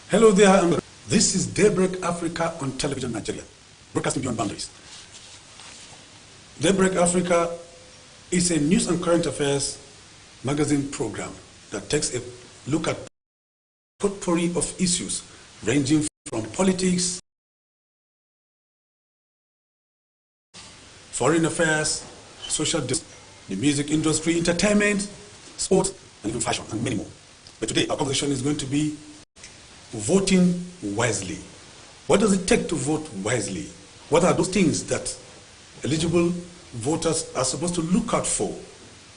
Hello there, and this is Daybreak Africa on Television Nigeria, broadcasting beyond boundaries. Daybreak Africa is a news and current affairs magazine program that takes a look at potpourri of issues ranging from politics, foreign affairs, social justice, the music industry, entertainment, sports, and even fashion, and many more. But today, our conversation is going to be voting wisely. What does it take to vote wisely? What are those things that eligible voters are supposed to look out for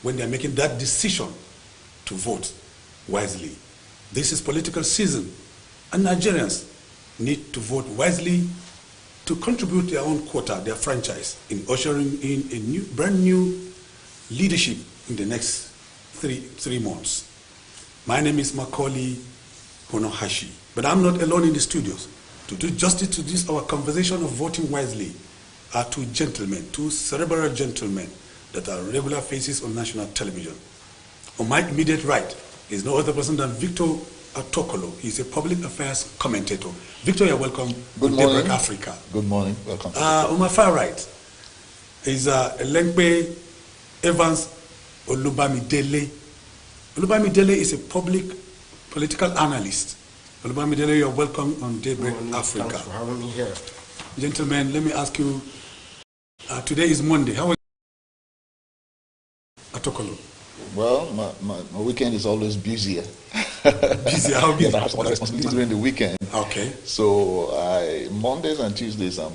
when they're making that decision to vote wisely? This is political season, and Nigerians need to vote wisely to contribute their own quota, their franchise, in ushering in a brand new leadership in the next three months. My name is Macaulay Honohashi, but I'm not alone in the studios. To do justice to this, our conversation of voting wisely, are two gentlemen, two cerebral gentlemen that are regular faces on national television. On my immediate right is no other person than Victor Atokolo. He's a public affairs commentator. Victor, you're welcome to Daybreak Africa. Good morning. Welcome. On my far right is Lengbe Evans Olubamidele. Olubamidele is a public political analyst. Olubamidele, you're welcome on Daybreak Africa. Thanks for having me here. Gentlemen, let me ask you, today is Monday. How are you, Atokolo? Well, my weekend is always busier. Busy? How busy? Yes, I have some other responsibilities during the weekend. Okay. So Mondays and Tuesdays are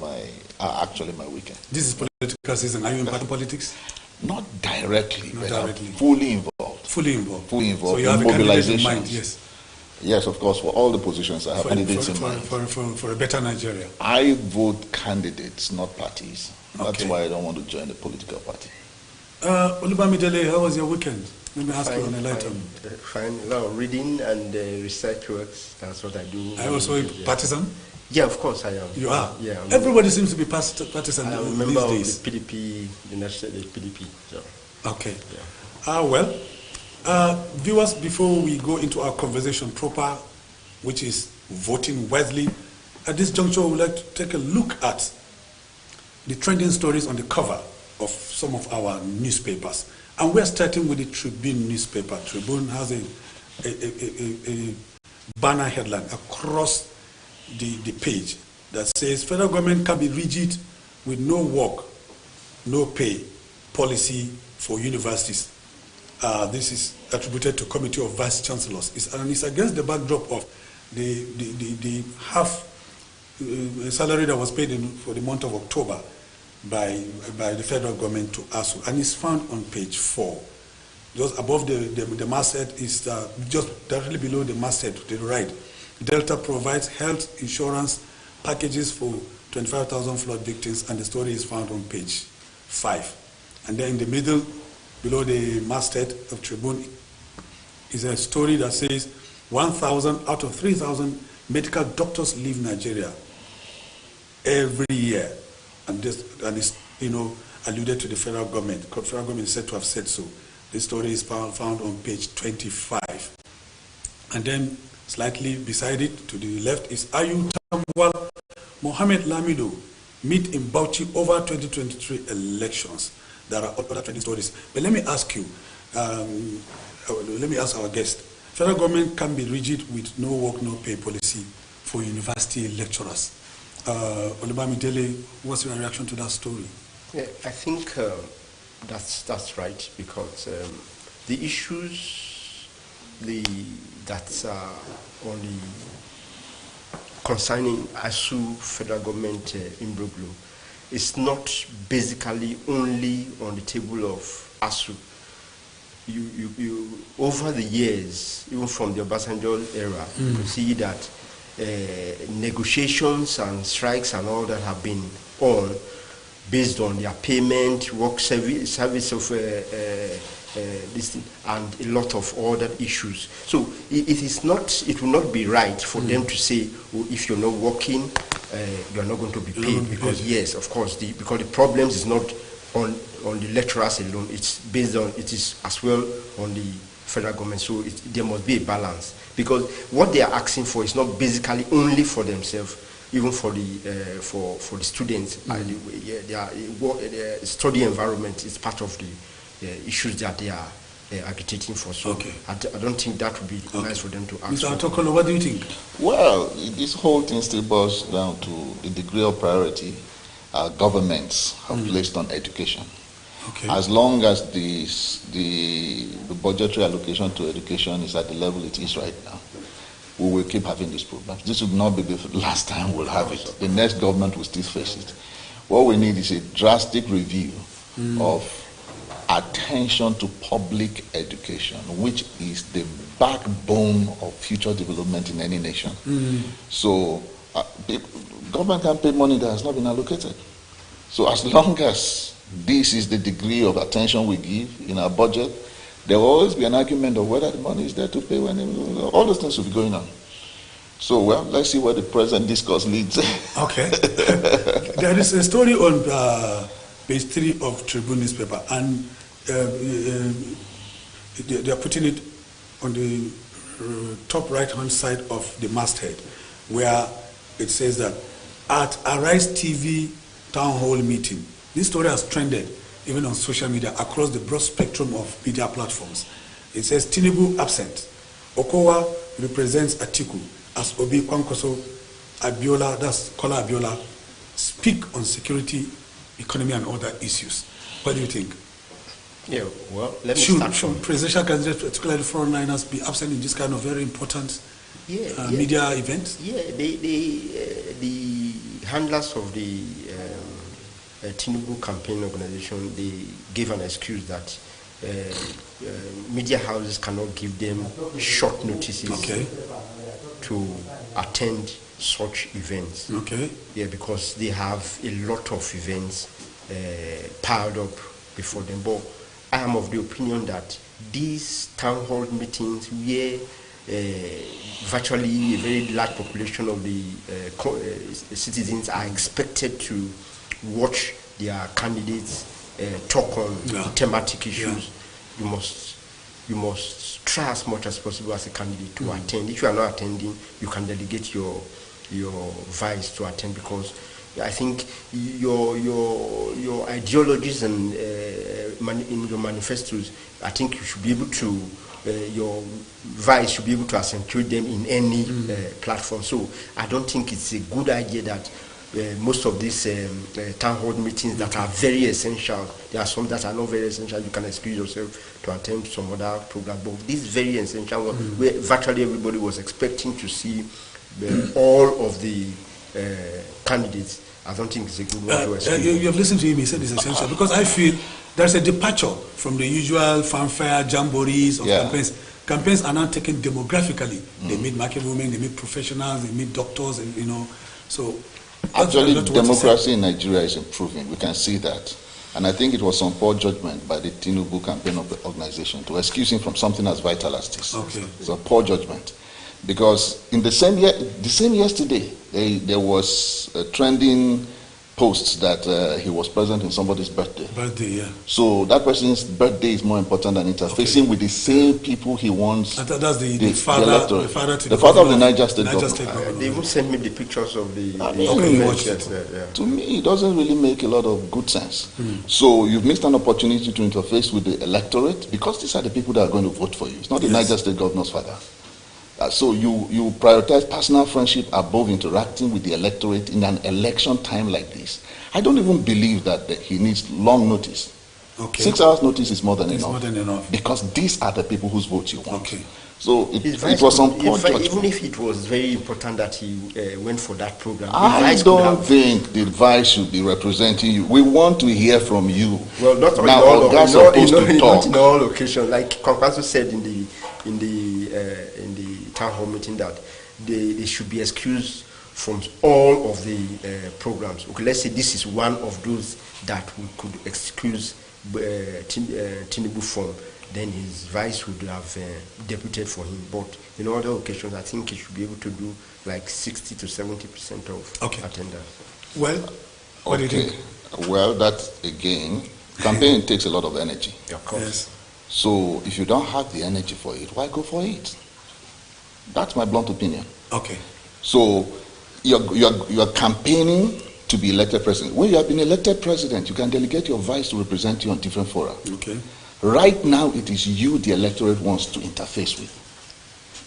actually my weekend. This is political season. Are you in party politics? Not directly, Not but directly. I'm fully involved. Fully involved. Fully involved. So you have a candidate in mind, Mobilizations. yes. Yes, of course, for all the positions I have candidates in mind. For a better Nigeria. I vote candidates, not parties. That's Okay. why I don't want to join a political party. Olubamidele, how was your weekend? Let me ask you on a lighter. Fine. A lot of reading and research works. That's what I do. Are you also a partisan? Yeah, of course I am. You are? Yeah. Everybody seems to be partisan I'm a these member of days. the PDP, the PDP. So. Okay. Yeah. Well, viewers, before we go into our conversation proper, which is voting wisely, at this juncture, we would like to take a look at the trending stories on the cover of some of our newspapers. And we're starting with the Tribune newspaper. Tribune has a banner headline across the page that says, federal government can be rigid with no work, no pay policy for universities. This is attributed to Committee of Vice Chancellors. And it's against the backdrop of the half salary that was paid for the month of October by the federal government to ASU, and it's found on page 4. Just above the masthead is just directly below the masthead to the right. Delta provides health insurance packages for 25,000 flood victims, and the story is found on page 5. And then in the middle, below the masthead of Tribune, is a story that says 1,000 out of 3,000 medical doctors leave Nigeria every year. And it's alluded to the federal government. The federal government is said to have said so. This story is found on page 25. And then slightly beside it, to the left, is Ayu Tamwal Mohamed Lamido meet in Bauchi over 2023 elections. There are other trending stories. But let me ask you, let me ask our guest. Federal government can be rigid with no work, no pay policy for university lecturers. Olubamidele, what's your reaction to that story? Yeah, I think that's right, because the issues that are only concerning ASU federal government imbroglio is not basically only on the table of ASU. You over the years, even from the Obasanjo era, you see that negotiations and strikes and all that have been on based on their payment, work service of this thing, and a lot of other issues. So it will not be right for them to say, oh, if you're not working, you are not going to be paid, because yes, of course, because the problems is not on the lecturers alone. It's based on, it is as well on the federal government. So there must be a balance, because what they are asking for is not basically only for themselves, even for the students. Their study environment is part of the issues that they are agitating for. So I don't think that would be nice for them to ask. Mr. Atokolo, what do you think? Well, this whole thing still boils down to the degree of priority our governments have placed on education. As long as the budgetary allocation to education is at the level it is right now, we will keep having this problem. This will not be the last time we'll have it. The next government will still face it. What we need is a drastic review of attention to public education, which is the backbone of future development in any nation. So government can pay money that has not been allocated. So as long as this is the degree of attention we give in our budget, there will always be an argument of whether the money is there to pay when all those things will be going on. So, well, let's see where the present discourse leads. Okay. There is a story on page 3 of Tribune newspaper, and they are putting it on the top right-hand side of the masthead, where it says that at Arise TV town hall meeting, this story has trended even on social media across the broad spectrum of media platforms. It says Tinubu absent. Okowa represents Atiku as Obi Kwankwaso Abiola, that's Kola Abiola, speak on security, economy and other issues. What do you think? Yeah, well, let me start from... Should presidential candidates, particularly foreign liners, be absent in this kind of very important media events? Yeah, the handlers of the Tinubu campaign organization, they gave an excuse that media houses cannot give them short notices to attend such events. Yeah, because they have a lot of events piled up before them. But I am of the opinion that these town hall meetings, where virtually a very large population of the citizens are expected to watch their candidates talk on thematic issues, you must try as much as possible as a candidate to attend. If you are not attending, you can delegate your vice to attend, because I think your ideologies and in your manifestos, I think you should be able to your vice should be able to accentuate them in any platform. So I don't think it's a good idea that most of these town hall meetings that are very essential, there are some that are not very essential, you can excuse yourself to attend some other program, but this very essential one, where virtually everybody was expecting to see all of the candidates, I don't think it's a good one to excuse. You have listened to him, he said it's essential, because I feel there's a departure from the usual fanfare, jamborees of campaigns. Campaigns are now taken demographically. They meet market women, they meet professionals, they meet doctors, and so... Actually, democracy in Nigeria is improving. We can see that. And I think it was some poor judgment by the Tinubu campaign organization to excuse him from something as vital as this. It's a poor judgment. Because in the same yesterday, there was a trending post that he was present in somebody's birthday. So that person's birthday is more important than interfacing with the same people he wants. And that's the father of the Niger State government. They even sent me the pictures of the to me, it doesn't really make a lot of good sense. So you've missed an opportunity to interface with the electorate, because these are the people that are going to vote for you. It's not the Niger State governor's father. So you prioritize personal friendship above interacting with the electorate in an election time like this. I don't even believe that he needs long notice. 6 hours notice is more than enough. Because these are the people whose votes you want. So it was some poor judgment. Even if it was very important that he went for that program, I don't think the vice should be representing you. We want to hear from you. Well, not now, not in all occasions. Like Kwankwaso said in the town hall meeting, that they should be excused from all of the programs. Okay, let's say this is one of those that we could excuse Tinubu from. Then his vice would have deputed for him. But in other occasions, I think he should be able to do like 60 to 70% of attendance. Well, what do you think? Well, that again, campaigning takes a lot of energy. Of course. So if you don't have the energy for it, why go for it? That's my blunt opinion. Okay. So you're campaigning to be elected president. When you have been elected president, you can delegate your vice to represent you on different fora. Okay. Right now, it is you the electorate wants to interface with.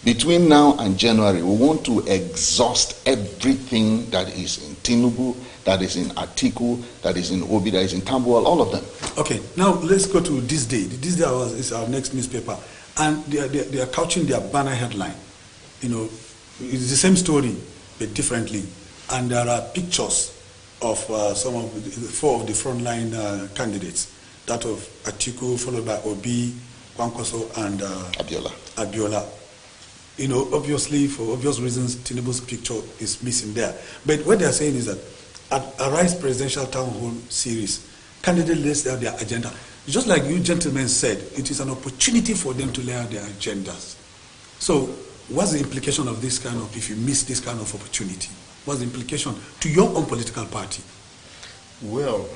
Between now and January, we want to exhaust everything that is in Tinubu, that is in Atiku, that is in Obi, that is in Tambuwal, all of them. Okay, now let's go to this day. This day is our next newspaper, and they are couching their banner headline. You know, it's the same story, but differently. And there are pictures of some of the four of the frontline candidates. That of Atiku, followed by Obi, Kwankwaso, and Abiola. You know, obviously, for obvious reasons, Tinubu's picture is missing there. But what they are saying is that at Arise Presidential Town Hall Series, candidates lay out their agenda. Just like you gentlemen said, it is an opportunity for them to lay out their agendas. So, what's the implication of this kind of, if you miss this kind of opportunity? What's the implication to your own political party? Well,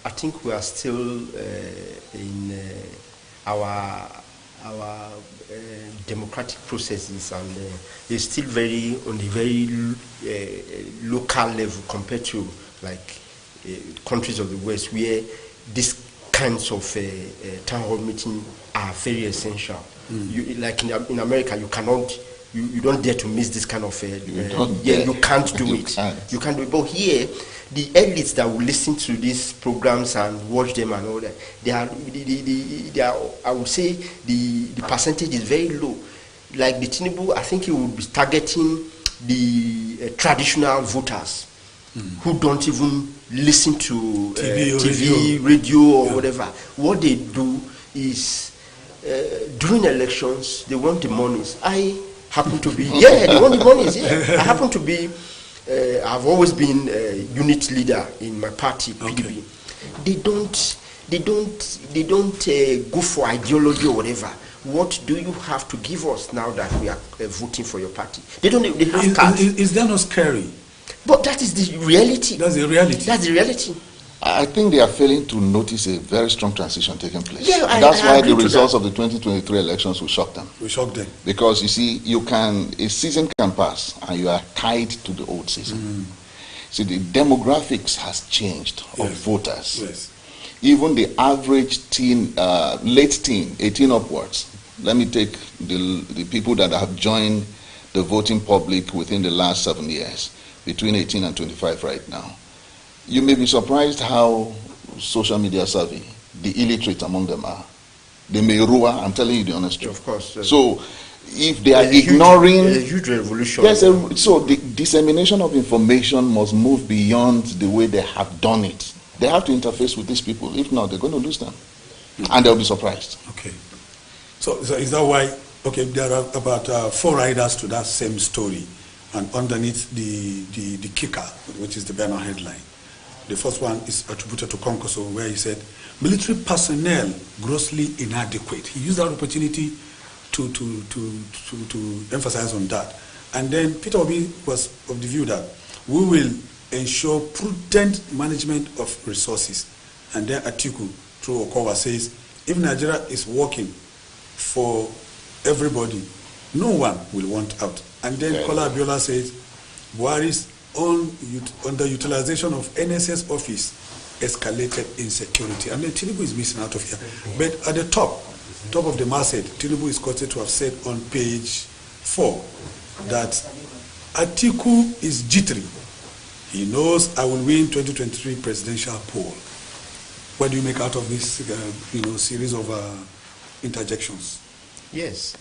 I think we are still in our democratic processes, and it's still very on the very local level compared to like countries of the West, where these kinds of town hall meetings are very essential. Like in America, you cannot. You don't dare to miss this kind of you can't do it. You can't do it. But here, the elites that will listen to these programs and watch them and all that, they are I would say the percentage is very low. Like the Tinubu, I think he will be targeting the traditional voters who don't even listen to TV, radio or whatever. What they do is during elections, they want the monies. I happen to be they want the monies. I happen to be. I've always been a unit leader in my party, PDB. They don't go for ideology or whatever. What do you have to give us now that we are voting for your party? They don't. They have cards. Is that not scary? But that is the reality. That's the reality. That's the reality. I think they are failing to notice a very strong transition taking place. Yeah, that's why the results that. of the 2023 elections will shock them. We shock them. Because you see, a season can pass and you are tied to the old season. See, the demographics has changed of voters. Yes. Even the average teen, late teen, 18 upwards. Let me take the people that have joined the voting public within the last 7 years, between 18 and 25 right now. You may be surprised how social media savvy the illiterate among them are. They may rule, I'm telling you the honest truth. Of course. So if they are ignoring... There's a huge revolution. Yes, so the dissemination of information must move beyond the way they have done it. They have to interface with these people. If not, they're going to lose them. And they'll be surprised. Okay. So is that why, okay, there are about 4 riders to that same story. And underneath the kicker, which is the banner headline. The first one is attributed to Kwankwaso, where he said, military personnel grossly inadequate. He used that opportunity to emphasize on that. And then Peter Obi was of the view that we will ensure prudent management of resources. And then Atiku, through Okowa, says, if Nigeria is working for everybody, no one will want out. And then Kola Abiola says, Buhari's underutilization of NSS office escalated insecurity. And then Tinubu is missing out of here. But at the top of the masthead, Tinubu is quoted to have said on page 4 that Atiku is jittery. He knows I will win 2023 presidential poll. What do you make out of this series of interjections? Yes.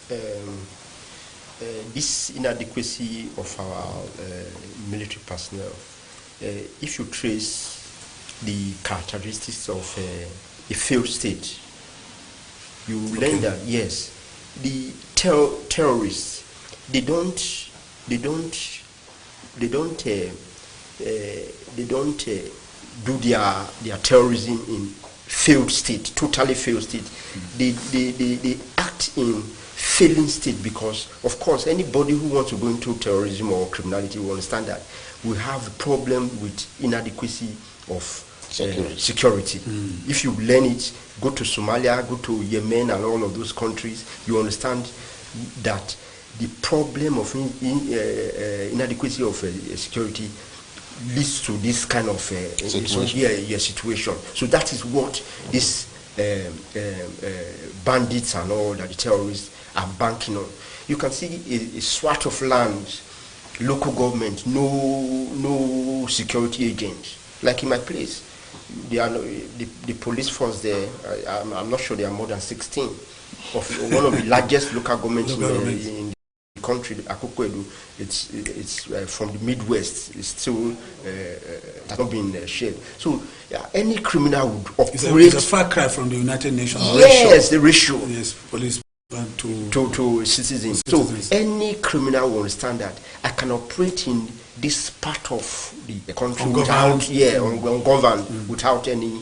This inadequacy of our military personnel, if you trace the characteristics of a failed state, you learn that yes, the terrorists they don't do their terrorism in failed state, totally failed state. They act in failing state because, of course, anybody who wants to go into terrorism or criminality will understand that we have a problem with inadequacy of security. If you learn it, go to Somalia, go to Yemen and all of those countries, you understand that the problem of inadequacy of security leads to this kind of situation. So that is what these bandits and all that the terrorists are banking on. You can see a swat of land, local government, no security agents. Like in my place, the police force there, I'm not sure there are more than 16 of one of the largest local governments in the country, Akoko-Edo. It's from the Midwest. It's still has not been shared. So any criminal would operate. It's a far cry from the United Nations. Yes, the ratio. Yes, police to citizens. So any criminal will understand that I can operate in this part of the country without ungoverned, without any.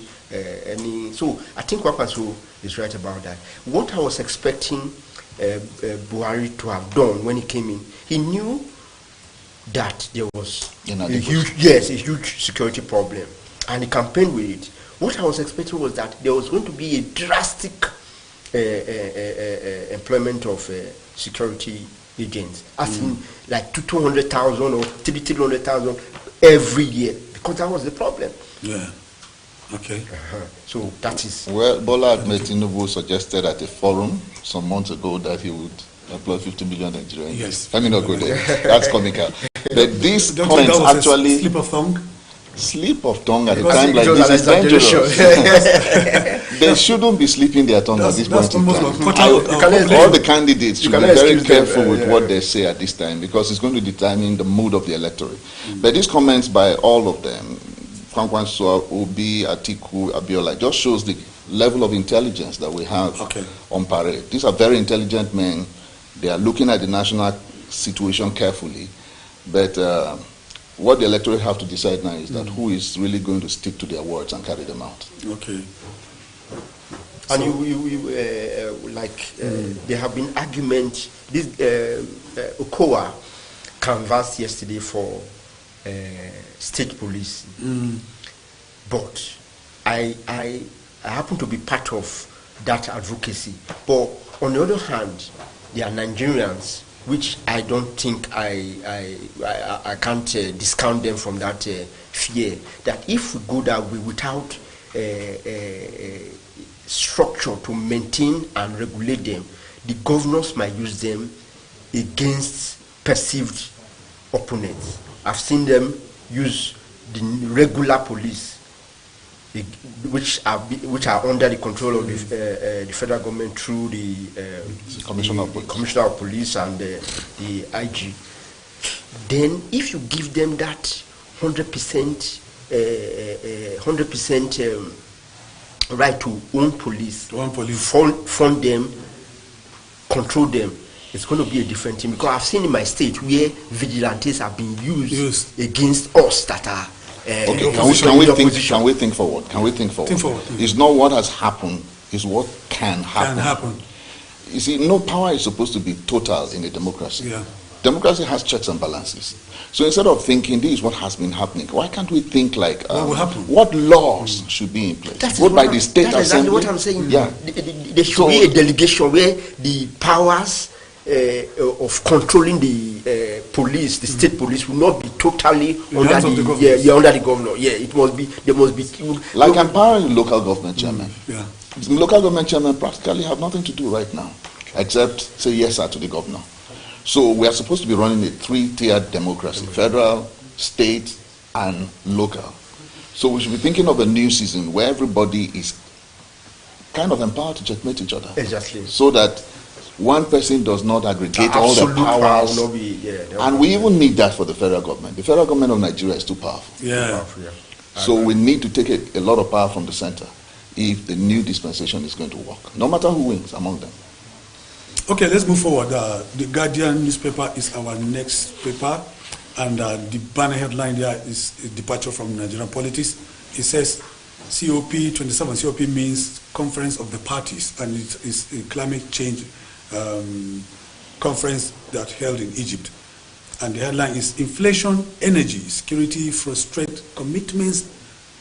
So I think Wakwaso is right about that. What I was expecting Buhari to have done when he came in, he knew that there was a huge security problem, and he campaigned with it. What I was expecting was that there was going to be a drastic employment of security agents, as in like 200,000 or 300,000 every year, because that was the problem. Yeah. Okay. So that is. Well, Bola Ahmed Tinubu suggested at a forum some months ago that he would employ 50 million Nigerians. Yes. Let me not go there. That's comical. But these Don't comments that was actually. A slip of tongue? Slip of tongue at a time like this is dangerous. They shouldn't be slipping their tongue at this point in time. All the candidates should be very careful with what they say at this time, because it's going to determine the mood of the electorate. But these comments by all of them, Kwankwaso, Obi, Atiku, Abiola, just shows the level of intelligence that we have on parade. These are very intelligent men. They are looking at the national situation carefully. But what the electorate have to decide now is that who is really going to stick to their words and carry them out. Okay. And there have been arguments. This Okowa canvassed yesterday for state police, but I happen to be part of that advocacy. But on the other hand, there are Nigerians which I don't think I can't discount them from that fear that if we go that way without structure to maintain and regulate them, the governors might use them against perceived opponents. I've seen them use the regular police, which are under the control of the federal government through the Commissioner of Police and the IG. Then, if you give them that 100% right to own police, fund them, control them, it's going to be a different thing. Because I've seen in my state where vigilantes have been used against us that are. Okay, can we think forward? It's not what has happened, it's what can happen. You see, no power is supposed to be total in a democracy. Yeah. Democracy has checks and balances. So instead of thinking this is what has been happening, why can't we think like what laws should be in place? What by the state assembly? That's exactly what I'm saying. Yeah. There should be a delegation where the powers of controlling the police, the state police, will not be totally under the governor. Yeah, it must be. There must be like empowering local government chairman. Yeah, local government chairman practically have nothing to do right now, except say yes sir to the governor. So we are supposed to be running a 3-tiered democracy: federal, state, and local. So we should be thinking of a new season where everybody is kind of empowered to checkmate each other. Exactly. So that one person does not aggregate all the powers. And we even need that for the federal government. The federal government of Nigeria is too powerful. Yeah. So we need to take a lot of power from the center if the new dispensation is going to work, no matter who wins among them. Okay, let's move forward. The Guardian newspaper is our next paper, and the banner headline there is a departure from Nigerian politics. It says COP27. COP means Conference of the Parties, and it is a climate change conference that held in Egypt. And the headline is Inflation, Energy, Security Frustrate Commitments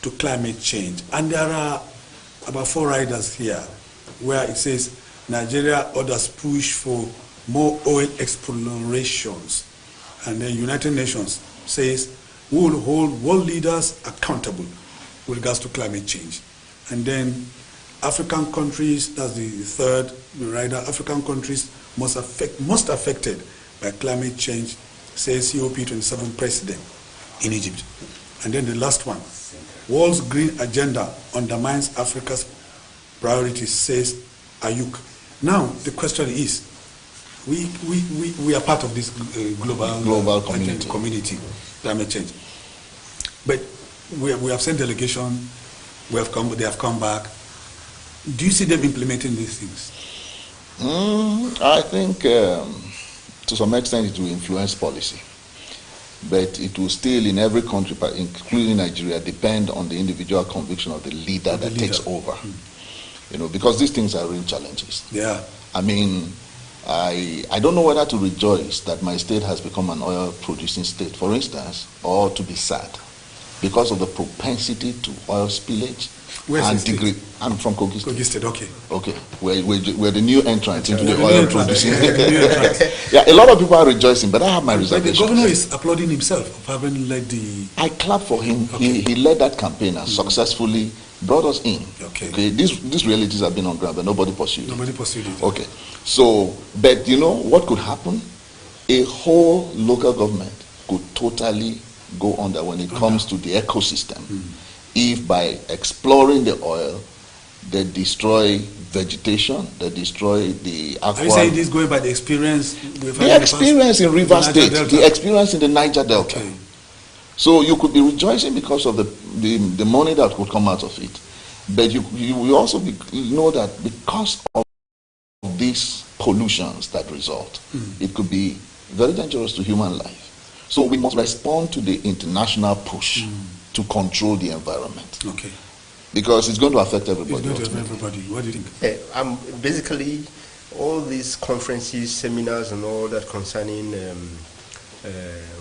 to climate change. And there are about 4 riders here where it says Nigeria orders push for more oil explorations. And then United Nations says we will hold world leaders accountable with regards to climate change. And then African countries, that's the third rider, African countries most affected by climate change, says COP27 president in Egypt. And then the last one, world's green agenda undermines Africa's priorities, says Ayuk. Now, the question is, we are part of this global community, climate change. But we have sent delegation, they have come back. Do you see them implementing these things? I think to some extent it will influence policy. But it will still, in every country, including Nigeria, depend on the individual conviction of the leader that takes over. You know, because these things are real challenges. Yeah. I mean, I don't know whether to rejoice that my state has become an oil-producing state, for instance, or to be sad because of the propensity to oil spillage. Where's and degree. I'm from Kogi State. Kogi State, okay. Okay, we're the new entrant into the oil producing. Yeah, a lot of people are rejoicing, but I have my reservations. But the governor is applauding himself for having led the... I clap for him. Okay. He led that campaign and successfully brought us in. Okay. These realities have been on ground, but nobody pursued it. Nobody pursued it. Okay. So, but you know what could happen? A whole local government could totally go under when it comes to the ecosystem. If by exploring the oil, they destroy vegetation, they destroy the aqua. Are you saying this going by the experience? The experience in River State, the experience in the Niger Delta. Okay. So you could be rejoicing because of the money that would come out of it. But you will also know that because of these pollutions that result, it could be very dangerous to human life. So we must respond to the international push to control the environment. Okay. Because it's going to affect everybody. It's going to affect everybody. What do you think? Basically, all these conferences, seminars, and all that concerning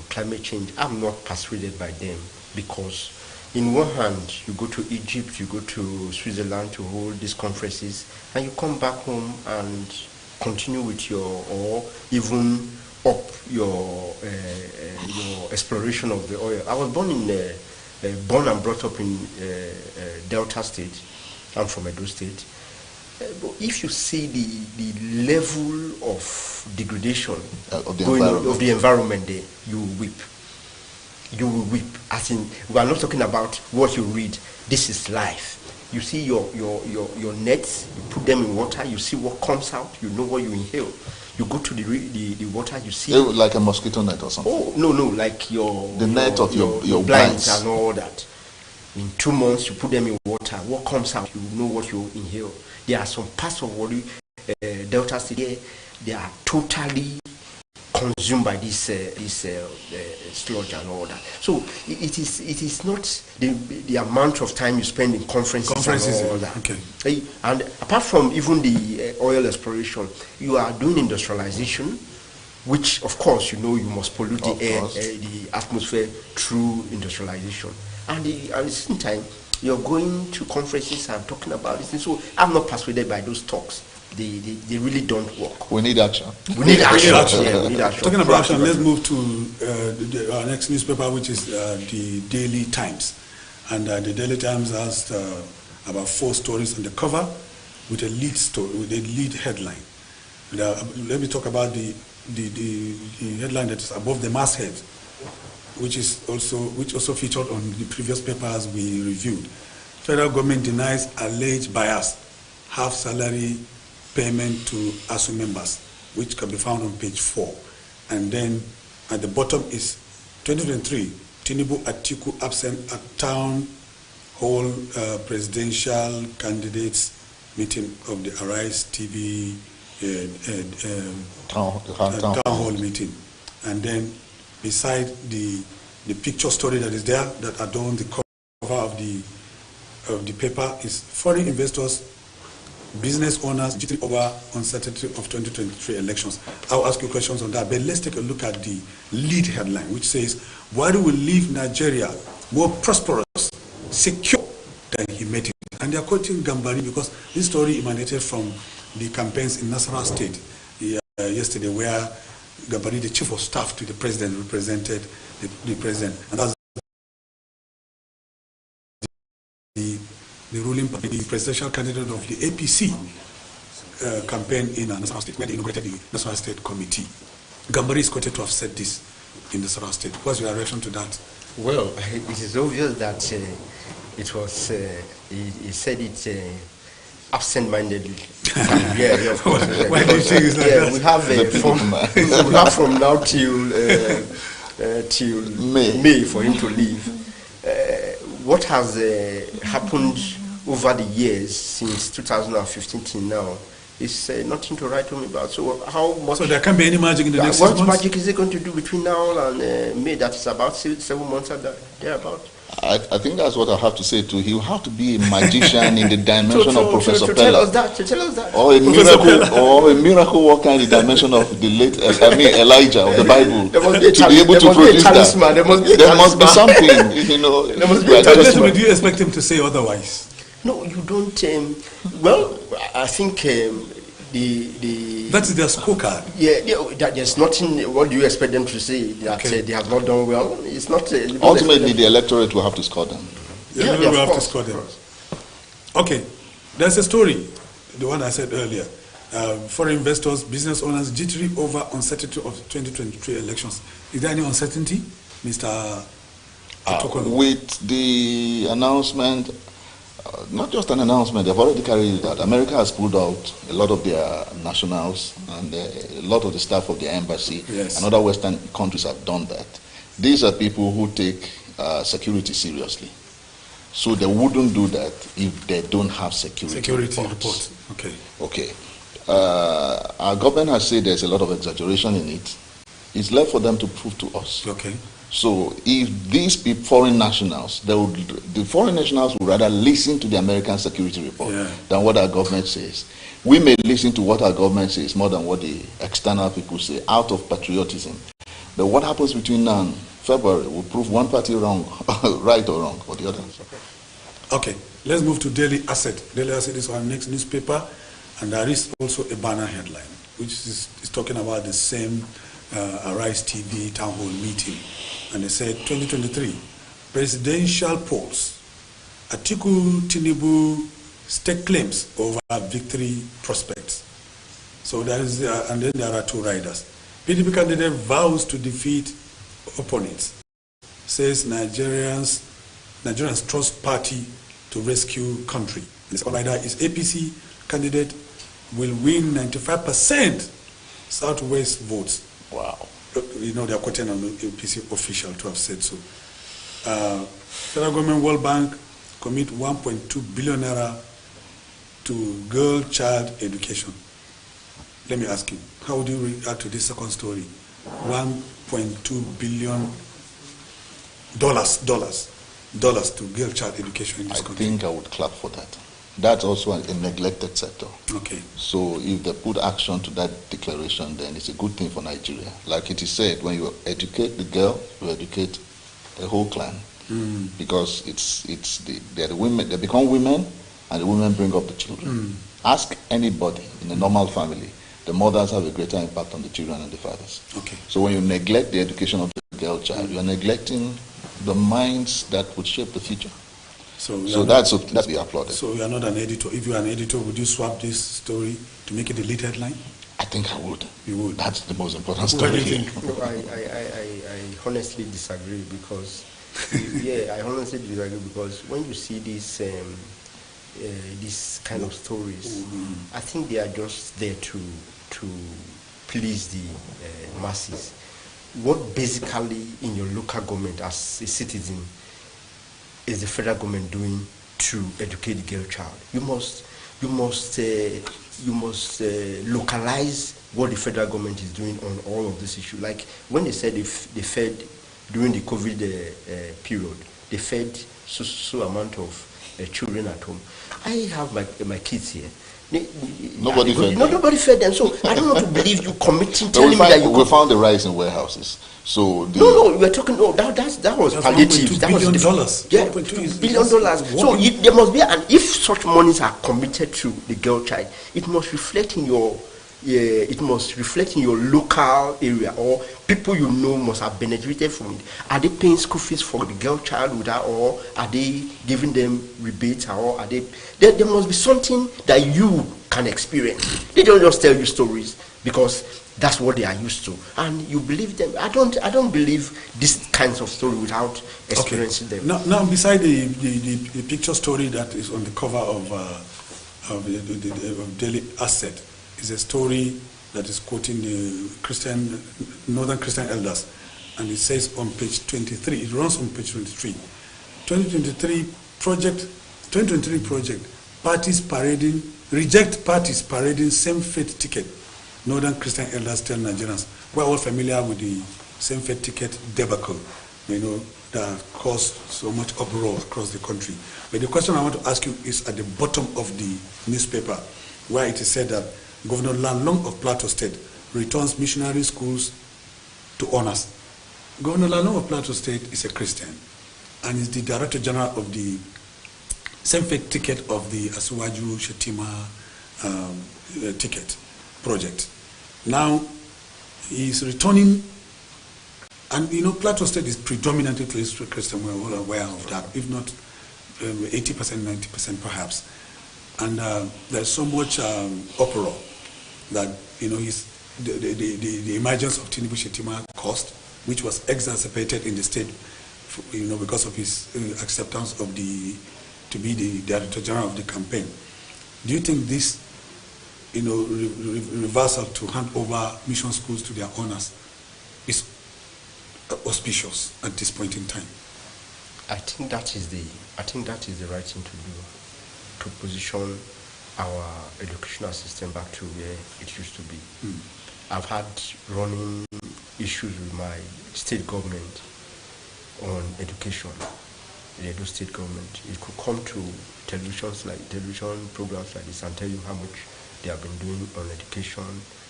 climate change, I'm not persuaded by them because, in one hand, you go to Egypt, you go to Switzerland to hold these conferences, and you come back home and continue with or even up your exploration of the oil. I was born and brought up in Delta State. I'm from Edo State. But if you see the level of degradation of the environment there, you will weep. You will weep. As in, we are not talking about what you read. This is life. You see your nets, you put them in water, you see what comes out, you know what you inhale. You go to the water, you see... Like a mosquito net or something? Oh, no, like the net of your blinds and all that. In 2 months, you put them in water. What comes out, you know what you inhale. There are some parts of Delta State, they are totally consumed by this sludge and all that. So it is not the amount of time you spend in conferences and all that. Okay. And apart from even the oil exploration, you are doing industrialization, which of course you must pollute the air, the atmosphere through industrialization. And at the same time, you're going to conferences and talking about this. So I'm not persuaded by those talks. They really don't work. We need action. We need action. Yeah, we need action. Talking about action, let's move to our next newspaper, which is the Daily Times. And the Daily Times has about 4 stories on the cover with a lead story, with a lead headline. Let me talk about the headline that is above the masthead, which also featured on the previous papers we reviewed. Federal government denies alleged bias, half salary payment to ASU members, which can be found on page 4. And then at the bottom is 2023, Tinubu Atiku absent at town hall presidential candidates meeting of the Arise TV town hall meeting. And then beside the picture story that is there that adorns the cover of the paper is foreign investors, business owners jittery over uncertainty of 2023 elections. I'll ask you questions on that, but let's take a look at the lead headline, which says, Buhari will leave Nigeria more prosperous, secure that he met it. And they are quoting Gambari because this story emanated from the campaigns in Nasarawa State yesterday, where Gambari, the chief of staff to the president, represented the president. And that's the ruling party, the presidential candidate of the APC campaign in Nasarawa State, where they inaugurated the Nasarawa State Committee. Gambari is quoted to have said this in Nasarawa State. What's your reaction to that? Well, it is obvious that it was, he said it absent-mindedly. Yeah, of course. Why do you think it's like that? We have from now till May for him to leave. What has happened over the years since 2015 till now is nothing to write home about. So how much? So there can't be any magic in the next 6 months? What magic is it going to do between now and May? That is about 7 months thereabout. I think that's what I have to say too. He will have to be a magician in the dimension of Professor Pella. To tell us that. Or a miracle worker in the dimension of the late, Elijah of the Bible. There must be to be able to produce that. There must be something, There must be a talisman. Do you expect him to say otherwise? No, you don't. Well, I think that's their scorecard. Yeah, there's nothing. What do you expect them to say? That they have not done well? It's not. Ultimately, the electorate will have to score them. Yeah, we will have to score them. Okay, there's a story, the one I said earlier. Foreign investors, business owners jittery over uncertainty of 2023 elections. Is there any uncertainty, Mr. With the announcement, not just an announcement, they've already carried it out. America has pulled out a lot of their nationals and a lot of the staff of their embassy. Yes. And other Western countries have done that. These are people who take security seriously. So they wouldn't do that if they don't have security reports. Okay. Okay. Our government has said there's a lot of exaggeration in it. It's left for them to prove to us. Okay. So if these foreign nationals, the foreign nationals would rather listen to the American security report than what our government says. We may listen to what our government says more than what the external people say out of patriotism. But what happens between now and February will prove one party wrong, right or wrong, or the other. Okay, let's move to Daily Asset. Daily Asset is our next newspaper, and there is also a banner headline, which is talking about the same Arise TV town hall meeting. And they said 2023 presidential polls, Atiku Tinubu stake claims over victory prospects. So there is, and then there are two riders. PDP candidate vows to defeat opponents. Says Nigerians trust party to rescue country. This rider is APC candidate will win 95% Southwest votes. Wow. You know, they are quoting an APC official to have said so. Federal government, World Bank commit 1.2 billion naira to girl child education. Let me ask you, how would you react to this second story? $1.2 billion to girl child education in this country. I think I would clap for that. That's also a neglected sector. Okay. So if they put action to that declaration, then it's a good thing for Nigeria. Like it is said, when you educate the girl, you educate the whole clan. Because they're the women, they become women, and the women bring up the children. Ask anybody in a normal family, the mothers have a greater impact on the children and the fathers. Okay. So when you neglect the education of the girl child, you are neglecting the minds that would shape the future. So that's to be applauded. So you are not an editor. If you are an editor, would you swap this story to make it the lead headline? I think I would. You would? That's the most important story. What do you think? No, I honestly disagree because, I honestly disagree because when you see these kind of stories, I think they are just there to please the masses. What basically in your local government as a citizen is the federal government doing to educate the girl child? You must localize what the federal government is doing on all of this issue. Like when they said they fed during the COVID period, they fed so amount of children at home. I have my kids here. Nobody fed them. Nobody fed them. So I don't want to believe you committing. Telling me that we found the rice in warehouses. So no, we are talking. No, that was palliative. That was $1.2 billion. Yeah, $1.2 billion. So there must be, and if such monies are committed to the girl child, it must reflect in your. It must reflect in your local area, or people you know must have benefited from it. Are they paying school fees for the girl child with that, or are they giving them rebates, or are they? There must be something that you can experience. They don't just tell you stories because that's what they are used to, and you believe them. I don't believe these kinds of story without experiencing them. Now, beside the picture story that is on the cover of Daily Asset, is a story that is quoting the Northern Christian elders, and it says on page 23. It runs on page 23. 2023 project. Reject parties parading same faith ticket. Northern Christian elders tell Nigerians. We're all familiar with the same faith ticket debacle, that caused so much uproar across the country. But the question I want to ask you is at the bottom of the newspaper, where it is said that Governor Lanlong of Plateau State returns missionary schools to honors. Governor Lanlong of Plateau State is a Christian and is the Director General of the same faith ticket of the Asuwaju Shetima ticket project. Now he is returning, and Plateau State is predominantly Christian. We're all aware of that, if not 80%, 90% perhaps. And there's so much uproar that the emergence of Tinubu Shetima caused, which was exacerbated in the state, because of his acceptance of to be the Director General of the campaign. Do you think this, reversal to hand over mission schools to their owners is auspicious at this point in time? I think that is the right thing to do, to position our educational system back to where it used to be. I've had running issues with my state government on education, the Edo state government. It could come to television programs like this and tell you how much they have been doing on education.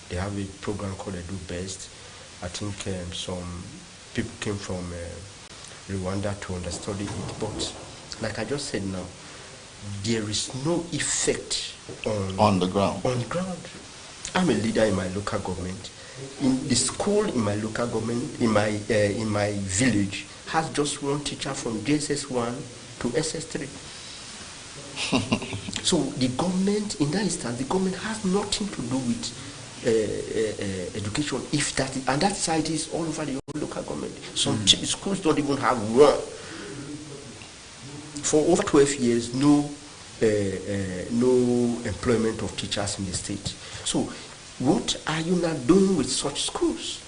They have a program called Edo Best. I think some people came from Rwanda to understudy it, but like I just said now, there is no effect on the ground. I'm a leader in my local government. In the school in my local government, in my village, has just one teacher from JSS1 to SS3. So the government, in that instance, the government has nothing to do with education. If that is, and that side is all over the whole local government. Some schools don't even have one. For over 12 years, no employment of teachers in the state. So what are you now doing with such schools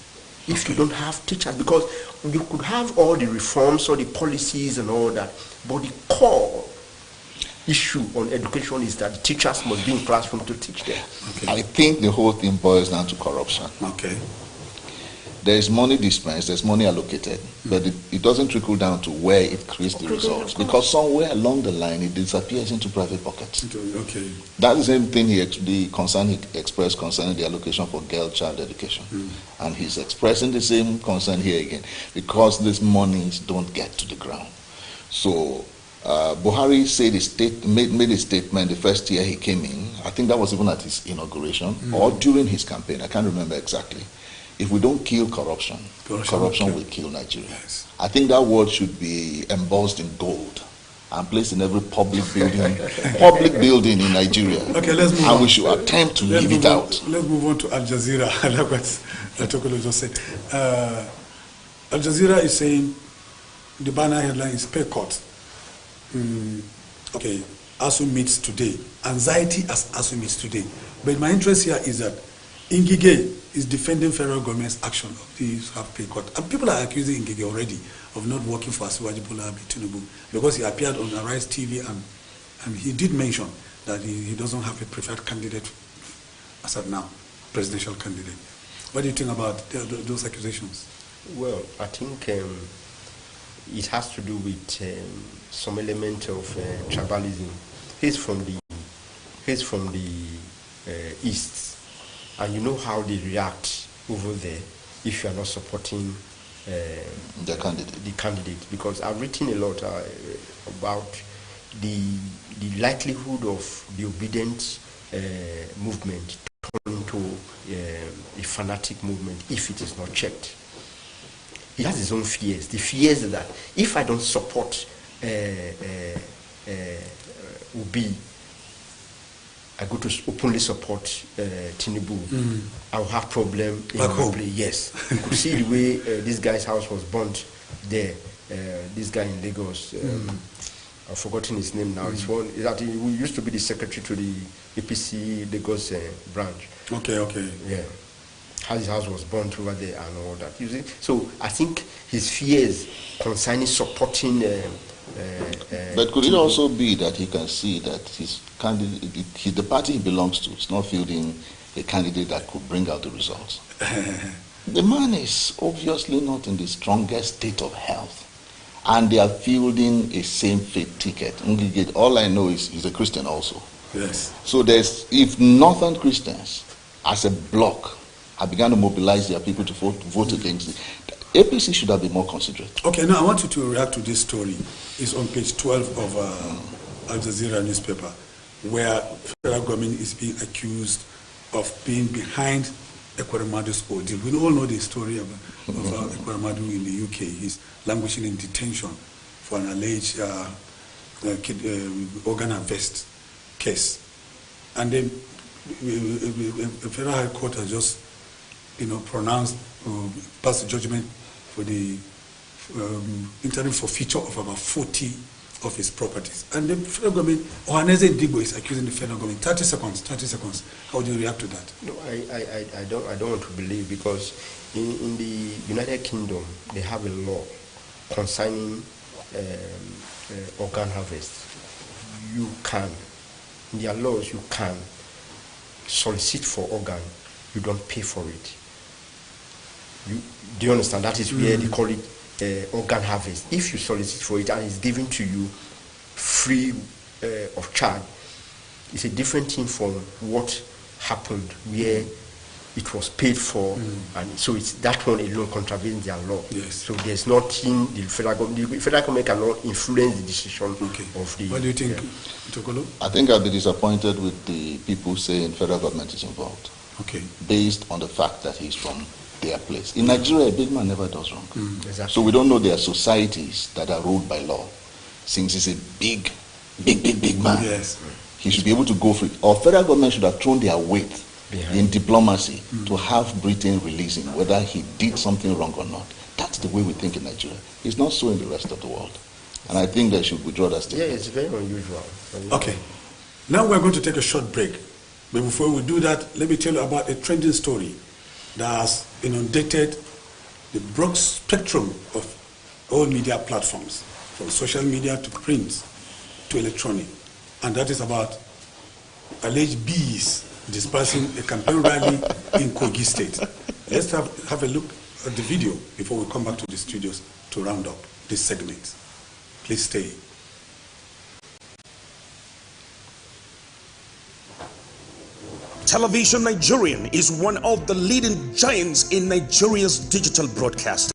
if you don't have teachers? Because you could have all the reforms or the policies and all that, but the core issue on education is that the teachers must be in classroom to teach them. Okay. I think the whole thing boils down to corruption. Okay. There is money dispensed, there's money allocated, but it doesn't trickle down to where it creates the results, because somewhere along the line it disappears into private pockets. Okay. That's the same thing the concern he expressed concerning the allocation for girl child education, and he's expressing the same concern here again, because these monies don't get to the ground. So Buhari said made a statement the first year he came in. I think that was even at his inauguration or during his campaign. I can't remember exactly. If we don't kill corruption will kill Nigeria. Yes. I think that word should be embossed in gold and placed in every public building in Nigeria. Okay, let's move on. And we should attempt to leave it out. Let's move on to Al Jazeera. I like what Atokolo just said. Al Jazeera is saying the banner headline is pay cut. Okay, ASU meets today. Anxiety as ASU meets today. But my interest here is that Ngige is defending federal government's action of these half pay cut. And people are accusing Ngige already of not working for Asiwaju Bola Tinubu because he appeared on Arise TV and he did mention that he doesn't have a preferred candidate as of now, presidential candidate. What do you think about those accusations? Well, I think it has to do with some element of tribalism. He's from the east. And you know how they react over there if you are not supporting the candidate, because I've written a lot about the likelihood of the obedient movement turning into a fanatic movement if it is not checked. He has his own fears. The fears that if I don't support Obi, I go to openly support Tinubu, I'll have problem in my place. Yes, you could see the way this guy's house was burnt there. This guy in Lagos, I've forgotten his name now. It's one that he used to be the secretary to the APC Lagos branch. Okay. Yeah, how his house was burnt over there and all that. You see? So I think his fears concerning supporting. But could it also be that he can see that his candidate, the party he belongs to, is not fielding a candidate that could bring out the results? The man is obviously not in the strongest state of health, and they are fielding a same-faith ticket. All I know is he's a Christian also. Yes. So if Northern Christians, as a bloc, have begun to mobilize their people to vote against it, APC should have been more considerate. Okay, now I want you to react to this story. It's on page 12 of Al Jazeera newspaper, where federal government is being accused of being behind Ekweremadu's ordeal. We all know the story of Ekweremadu in the UK. He's languishing in detention for an alleged organ harvest case. And then the Federal High Court has just, pronounced, passed judgment for the interim forfeiture of about 40 of his properties. And the federal government, Ohaneze Ndigbo is accusing the federal government. 30 seconds. How would you react to that? No, I don't want to believe, because in the United Kingdom, they have a law concerning organ harvest. You can, in their laws, you can solicit for organ, you don't pay for it. Do you understand? That is where they call it organ harvest. If you solicit for it and it's given to you free of charge, it's a different thing from what happened where it was paid for, and so it's that one alone contravenes their law. Yes. So there's nothing the federal government cannot influence the decision of the. What do you think, Tokolo? I think I'll be disappointed with the people saying federal government is involved. Okay. Based on the fact that he's from their place. In Nigeria, a big man never does wrong. Exactly. So we don't know there are societies that are ruled by law. Since he's a big man, yes, he should be able to go for it. Or federal government should have thrown their weight in diplomacy to have Britain release him, whether he did something wrong or not. That's the way we think in Nigeria. It's not so in the rest of the world. And I think they should withdraw that statement. Yeah, it's very unusual. Okay. Now we're going to take a short break. But before we do that, let me tell you about a trending story that has inundated the broad spectrum of all media platforms, from social media to print to electronic. And that is about alleged bees dispersing a campaign rally in Kogi State. Let's have a look at the video before we come back to the studios to round up this segment. Please stay. Television Nigerian is one of the leading giants in Nigeria's digital broadcasting.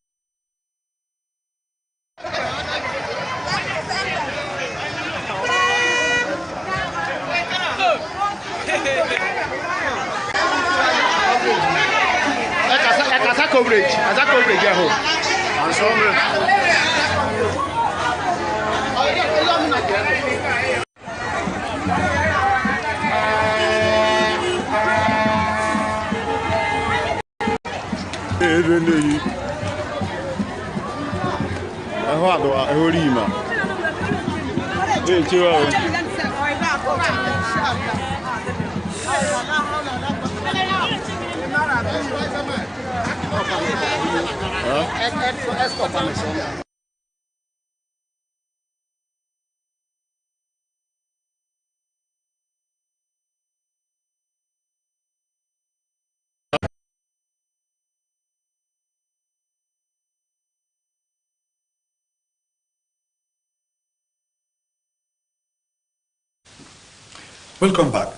Welcome back.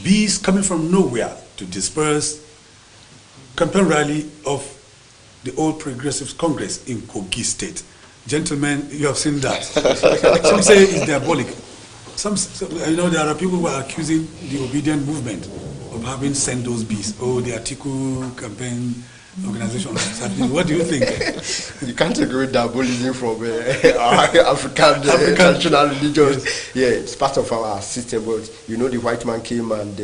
Bees coming from nowhere to disperse campaign rally of the All Progressives Congress in Kogi State. Gentlemen, you have seen that. Some say it's diabolic. Some, there are people who are accusing the Obedient movement of having sent those beasts. Oh, the Atiku campaign organization. What do you think? You can't agree with diabolism from our African traditional religions. Yes. Yeah, it's part of our system. But the white man came and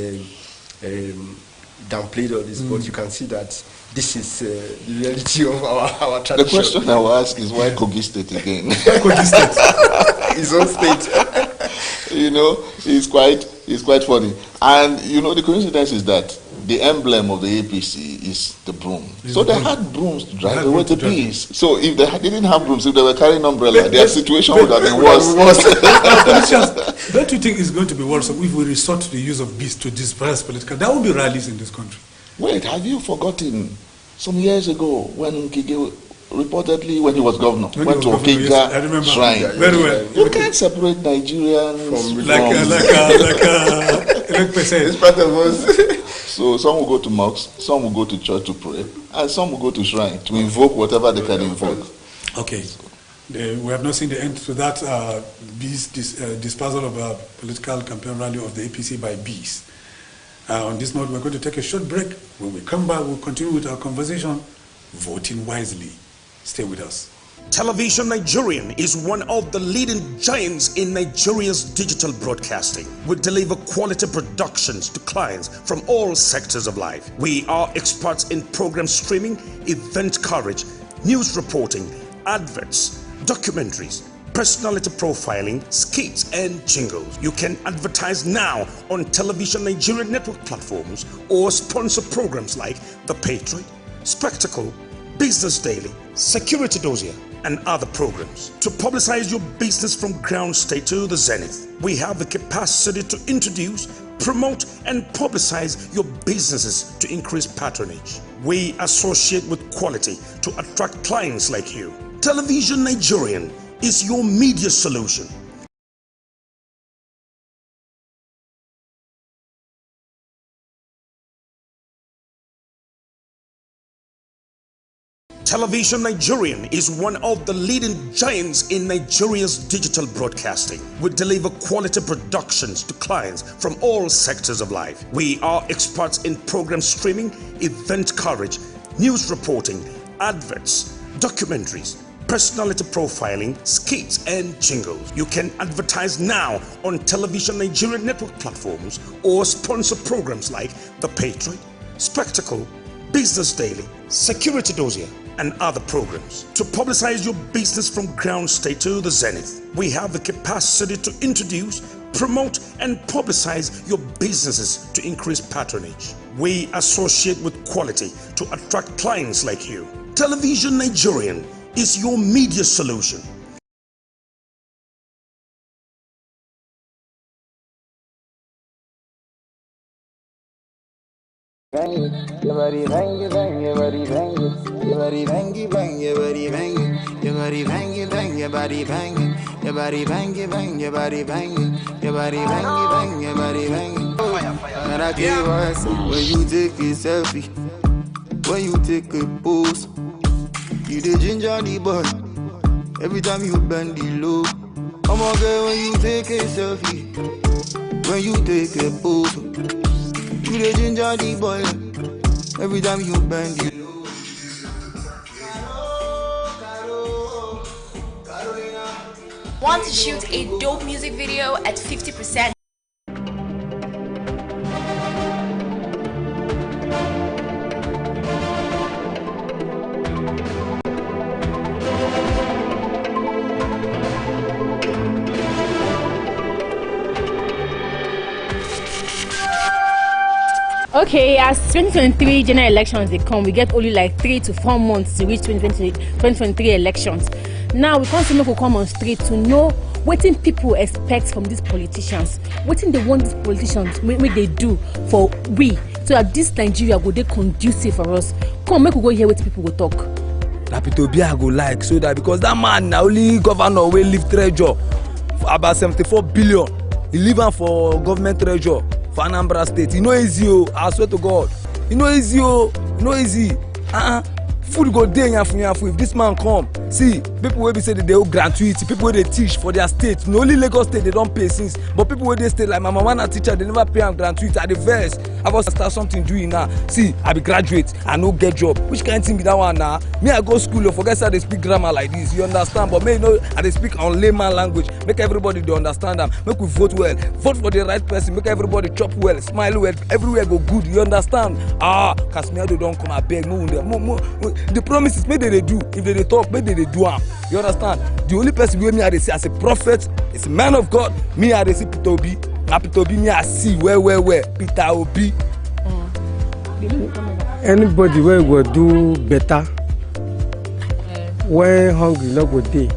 downplayed all this. But you can see that this is the reality of our tradition. The question I will ask is why Kogi State again? Kogi State, his own state. It's quite funny. And the coincidence is that the emblem of the APC is the broom. So they had brooms to drive away the bees. So if they didn't have brooms, if they were carrying umbrella, their situation would have been worse. Politicians, don't you think it's going to be worse if we resort to the use of bees to disperse political? There will be rallies in this country. Wait, have you forgotten some years ago when Kige reportedly, when he was governor, went to Okija Shrine? Very well. You can't separate Nigerians from It's part of us. So some will go to mosques, some will go to church to pray, and some will go to shrine to invoke whatever they can invoke. Okay. We have not seen the end to that disposal of a political campaign rally of the APC by bees. On this note, we're going to take a short break. When we come back, we'll continue with our conversation, voting wisely. Stay with us. Television Nigerian is one of the leading giants in Nigeria's digital broadcasting. We deliver quality productions to clients from all sectors of life. We are experts in program streaming, event coverage, news reporting, adverts, documentaries, personality profiling, skits, and jingles. You can advertise now on Television Nigerian network platforms or sponsor programs like The Patriot, Spectacle, Business Daily, Security Dossier, and other programs. To publicize your business from ground state to the zenith, we have the capacity to introduce, promote, and publicize your businesses to increase patronage. We associate with quality to attract clients like you. Television Nigerian is your media solution. Television Nigerian is one of the leading giants in Nigeria's digital broadcasting. We deliver quality productions to clients from all sectors of life. We are experts in program streaming, event coverage, news reporting, adverts, documentaries, personality profiling, skits, and jingles. You can advertise now on Television Nigerian network platforms or sponsor programs like The Patriot, Spectacle, Business Daily, Security Dossier, and other programs. To publicize your business from ground state to the zenith, we have the capacity to introduce, promote, and publicize your businesses to increase patronage. We associate with quality to attract clients like you. Television Nigerian is your media solution. Your body bang, your body bang, your body bang, your body bang, your body bang, your body bang, your body bang, your body bang, your body bang, your body bang, your body bang. And I give us when you take a selfie, when you take a pose, you the ginger the boy. Every time you bend the low, I'm okay when you take a selfie, when you take a pose. You the ginger the boy. Every time you bend it. Want to shoot a dope music video at 50%? Okay, as 2023 general elections they come, we get only like 3 to 4 months to reach 2023 elections. Now we can't see people come on street to know what people expect from these politicians, what they want these politicians what they do for we, so that this Nigeria go they conducive for us. Come make we go hear what people will talk. Lapitobia go like so that because that man now only governor will leave treasure for about 74 billion. He leave am for government treasure. Anambra State, easy, I swear to God, easy, easy. food go dey yanfu if this man come. See, people wey be say they dey gratuity, people wey dey teach for their state. No only Lagos state they don pay since, but people wey dey state like my mama na teacher, they never pay am gratuity. I dey vex. I was start something doing now. See, I be graduate, I no get job. Which kind of thing be that one now? Me I go school, forget say I dey speak grammar like this. You understand? But me you know I dey speak on layman language. Make everybody dey understand am. Make we vote well, vote for the right person. Make everybody chop well, smile well, everywhere go good. You understand? Kasmiado don come abeg, the promises make they do. If they talk, make they do am. You understand? The only person wey me I dey see as a prophet is a man of God. Me I dey see Peter Obi. Na Peter Obi me I see well. Peter Obi. Anybody wey go do better, when hungry no go dey,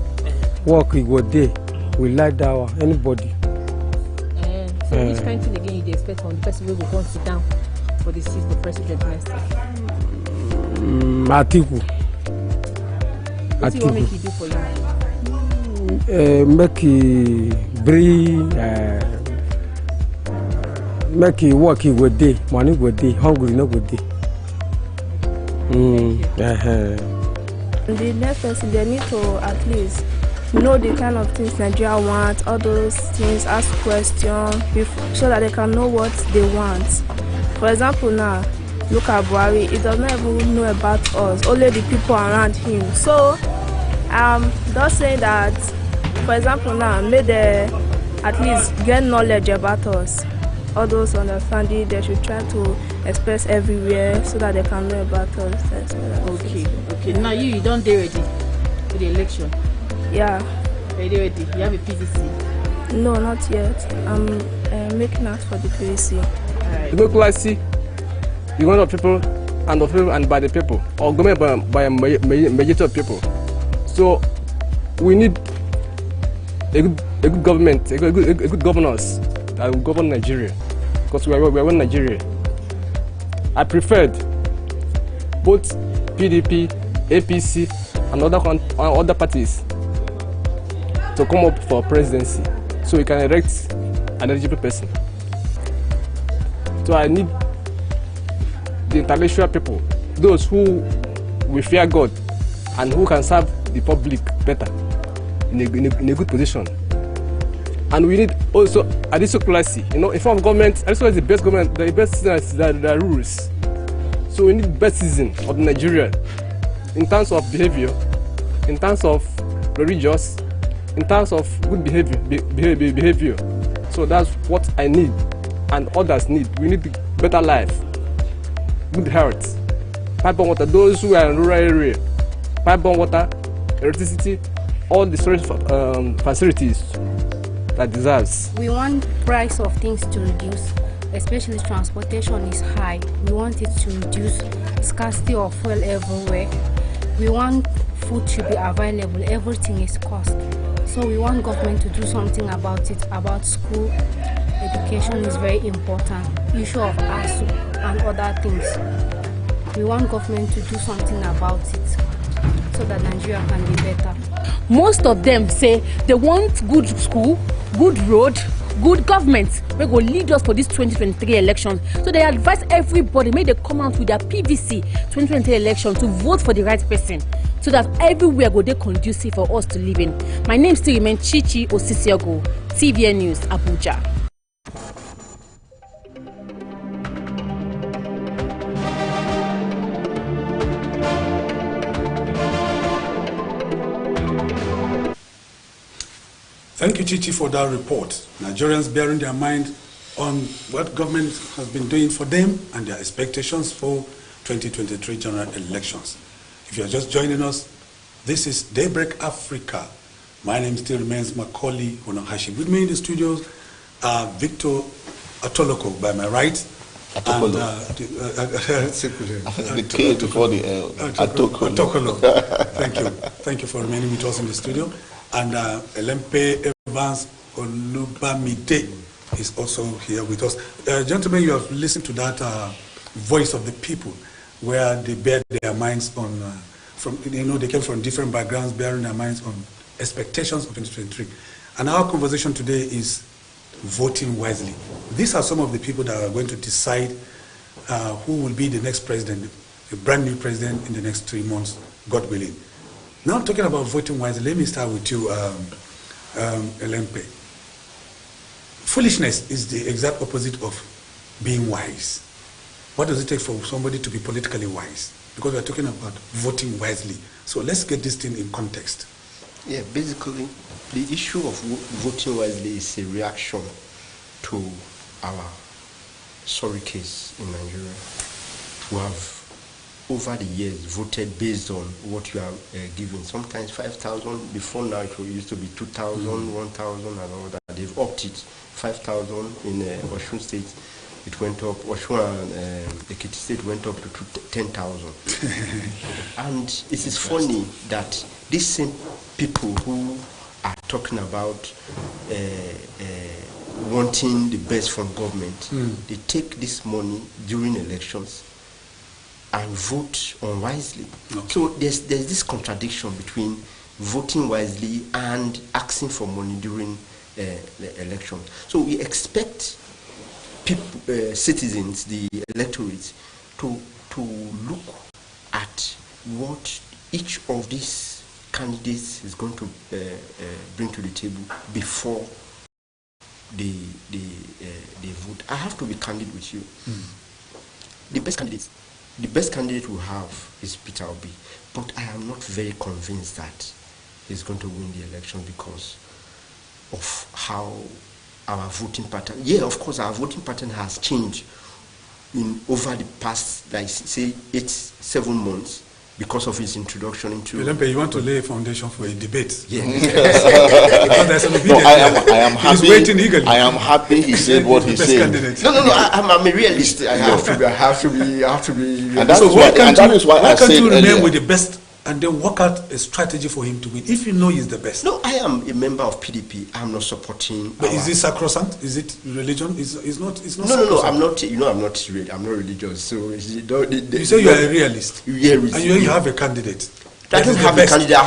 work e go dey. We like that one. Anybody. So which kind of thing again you dey expect from the person wey go come sit down for the seat of president next time? Atiku. What do you want make he do for you? Make he bring, make he work, he go dey, money go dey, hungry no go dey. The next person, they need to at least know the kind of things Nigeria wants, all those things, ask questions, so that they can know what they want. For example now, look at Buhari, he does not even know about us, only the people around him. So, don't say that, for example now, may they at least get knowledge about us. All those understanding, they should try to express everywhere so that they can know about us. That's what okay. Now you don't dey ready for the election? Yeah. Are you ready? You have a PVC? No, not yet. I'm making out for the PVC. Right. Democracy, you want of people and by the people, or government by a majority of people. So we need a good government, a good governance that will govern Nigeria, because we are in Nigeria. I preferred both PDP, APC, and other parties to come up for presidency, so we can elect an eligible person. So I need the intellectual people, those who will fear God and who can serve the public better in a good position. And we need also aristocracy. You know, in form of government, aristocracy is the best government, the best citizens that rules. So we need best citizen of Nigeria in terms of behavior, in terms of religious, in terms of good behavior. So that's what I need and others need. We need better life, good health, pipe-borne water. Those who are in rural area, pipe-borne water, electricity, all the storage facilities that deserves. We want price of things to reduce, especially transportation is high. We want it to reduce, scarcity of fuel everywhere. We want food to be available, everything is cost. So we want government to do something about it, about school. Education is very important, issue of ASU and other things. We want government to do something about it so that Nigeria can be better. Most of them say they want good school, good road, good government wey go lead us for this 2023 election. So they advise everybody, make they come out with their PVC 2023 election to vote for the right person, so that everywhere go dey conducive for us to live in. My name still remains Chichi Osisiago, TVN News, Abuja. Thank you, Chichi, for that report. Nigerians bearing their mind on what government has been doing for them and their expectations for 2023 general elections. If you're just joining us, this is Daybreak Africa. My name still remains Macaulay Onahashi. With me in the studios are Victor Atoloko by my right. Atokolo. The K before the L. Atokolo. Thank you for remaining with us in the studio. And Elempe Evans Olubamide is also here with us. Gentlemen, you have listened to that voice of the people, where they bear their minds on, they came from different backgrounds, bearing their minds on expectations of 2023. And our conversation today is voting wisely. These are some of the people that are going to decide who will be the next president a brand new president in the next 3 months, God willing. Now talking about voting wisely, let me start with you, Elempe. Foolishness is the exact opposite of being wise. What does it take for somebody to be politically wise? Because we're talking about voting wisely. So let's get this thing in context. Yeah, basically, the issue of voting wisely is a reaction to our sorry case in Nigeria. We have, over the years, voted based on what you are given. Sometimes 5,000, before now it used to be 2,000, 1,000 and all that. They've upped it. 5,000 in Osun State, it went up. Osun and Ekiti State went up to 10,000. And it is funny that these same people who are talking about wanting the best from government, they take this money during elections and vote unwisely. Okay. So there's this contradiction between voting wisely and asking for money during the election. So we expect people, citizens, the electorate, to look at what each of these candidates is going to bring to the table before they vote. I have to be candid with you. The best candidate we have is Peter Obi, but I am not very convinced that he's going to win the election because of how our voting pattern. Yeah, of course, our voting pattern has changed over the past, like say, 7 months because of his introduction into. Elempe, you want to lay a foundation for a debate? Yeah. I am happy. He's waiting eagerly. I am happy he said what he said. No. I'm a realist. I have to be. And that is why I said can't you remain earlier with the best and then work out a strategy for him to win if you know he's the best? No, I am a member of PDP. I'm not supporting. But is it sacrosanct? Is it religion? It's not. No. I'm not. I'm not religious. So you say you are a realist. Yeah, and you have a candidate. I don't have a candidate. I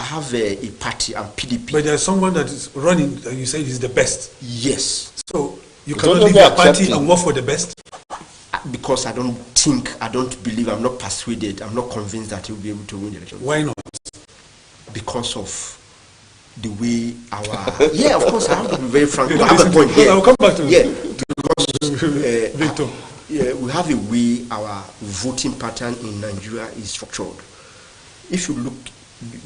have a party. I'm PDP. But there's someone that is running, and you say he's the best. Yes. So you cannot leave your party and work for the best. Because I don't believe, I'm not persuaded, I'm not convinced that he'll be able to win the election. Why not? Because of the way our... Yeah, of course, I have to be very frank. I have a point here. I'll come back to because Victor. We have a way our voting pattern in Nigeria is structured. If you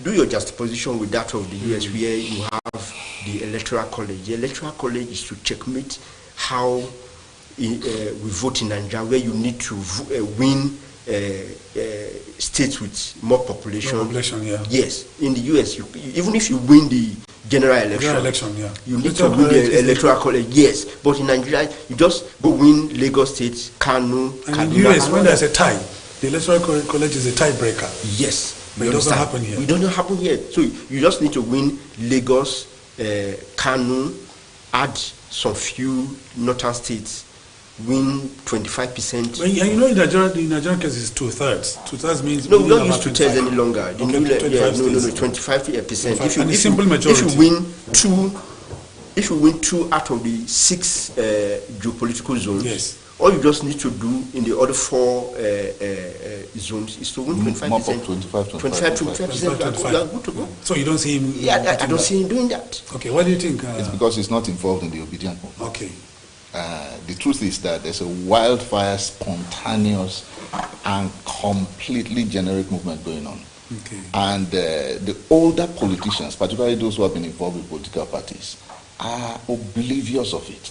do your juxtaposition with that of the US, where you have the Electoral College. The Electoral College is to checkmate how we vote in Nigeria, where you need to win states with more population. Yeah. Yes, in the US, even if you win the general election, you need to win the Electoral College. Yes, but in Nigeria, you just go win Lagos State, Kano, Kaduna. In the US, when there's a tie, the Electoral College is a tiebreaker. Yes, but it doesn't happen here. It doesn't happen here. So you just need to win Lagos, Kano, add some few northern states, win 25%. And you know, in the Nigerian case, it's 2/3. 2/3 means no, we don't use 2/3 any longer. Okay, 25%. If you win two out of the 6 geopolitical zones, yes, all you just need to do in the other 4 zones is to win 25%. 25%. You are good to go. So you don't see him? Yeah, I don't see him doing that. Okay, what do you think? It's because he's not involved in the obedient movement. Okay. The truth is that there's a wildfire, spontaneous, and completely generic movement going on. Okay. And the older politicians, particularly those who have been involved with political parties, are oblivious of it.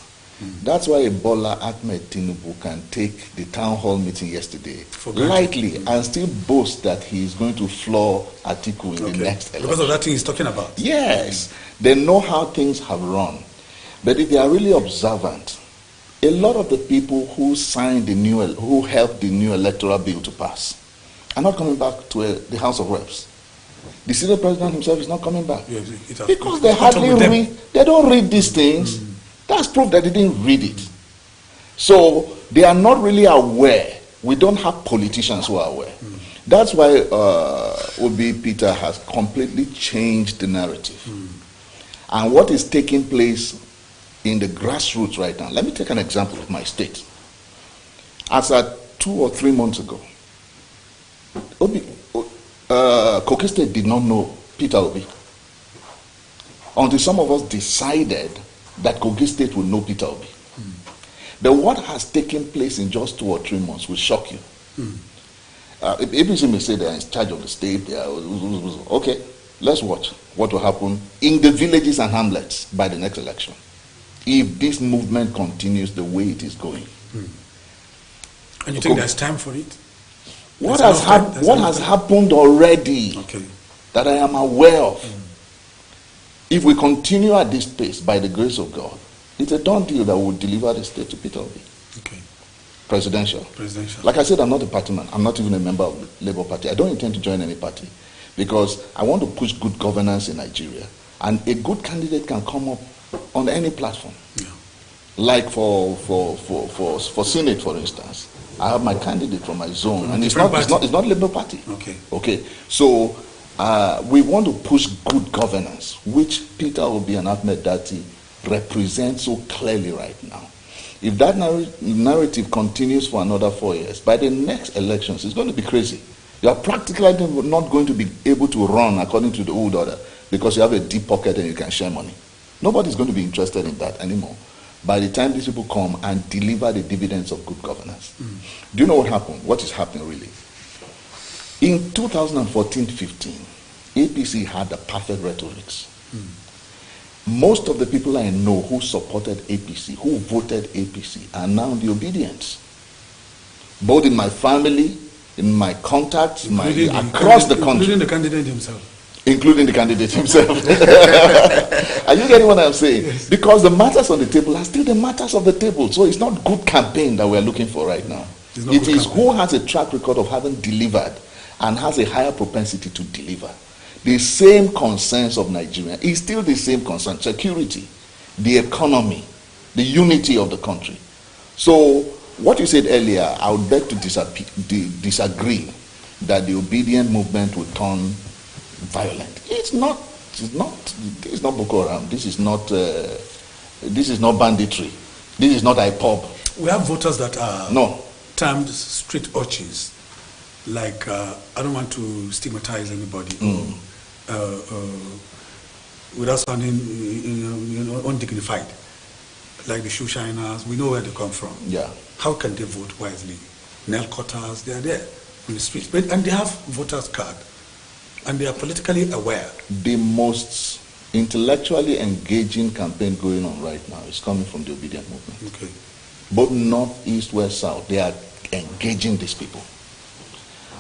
That's why Bola Ahmed Tinubu can take the town hall meeting yesterday lightly and still boast that he is going to floor Atiku in the next election. Because of that thing he's talking about. Yes. They know how things have run. But if they are really observant, a lot of the people who who helped the new electoral bill to pass are not coming back to the House of Reps. The Senate President himself is not coming back. Because they hardly read, they don't read these things. That's proof that they didn't read it. So they are not really aware. We don't have politicians who are aware. That's why Obi Peter has completely changed the narrative. And what is taking place in the grassroots right now. Let me take an example of my state. As at 2 or 3 months ago, Kogi State did not know Peter Obi until some of us decided that Kogi State will know Peter Obi. But what has taken place in just 2 or 3 months will shock you. APC may say they are in charge of the state. They are, okay, let's watch what will happen in the villages and hamlets by the next election if this movement continues the way it is going. And you think there's time for it? What has happened already that I am aware of? If we continue at this pace, by the grace of God, it's a done deal that will deliver the state to Peter Obi. Presidential. Like I said, I'm not a party man. I'm not even a member of the Labour Party. I don't intend to join any party because I want to push good governance in Nigeria. And a good candidate can come up on any platform. Like for Senate, for instance. I have my candidate from my zone, and it's not Labour Party. Okay. So we want to push good governance, which Peter Obi and Ahmed Dati represent so clearly right now. If that narrative continues for another 4 years, by the next elections, it's going to be crazy. You are practically not going to be able to run according to the old order because you have a deep pocket and you can share money. Nobody's going to be interested in that anymore by the time these people come and deliver the dividends of good governance. Do you know what happened? What is happening really? In 2014-15, APC had the perfect rhetorics. Most of the people I know who supported APC, who voted APC, are now the obedience. Both in my family, in my contacts, across the country. Including the candidate himself. Including the candidate himself. Are you getting what I'm saying? Yes. Because the matters on the table are still the matters of the table. So it's not good campaign that we're looking for right now. It is who has a track record of having delivered and has a higher propensity to deliver. The same concerns of Nigeria is still the same concern. Security, the economy, the unity of the country. So what you said earlier, I would beg to disagree that the obedient movement will turn violent. It's not Boko Haram. This is not banditry. This is not IPOB. We have voters that are termed street urchins. Like I don't want to stigmatize anybody without sounding undignified. Like the shoe shiners, we know where they come from. Yeah. How can they vote wisely? Nail cutters, they are there on the streets, and they have voters card. And they are politically aware. The most intellectually engaging campaign going on right now is coming from the obedient movement. Okay. Both north, east, west, south, they are engaging these people.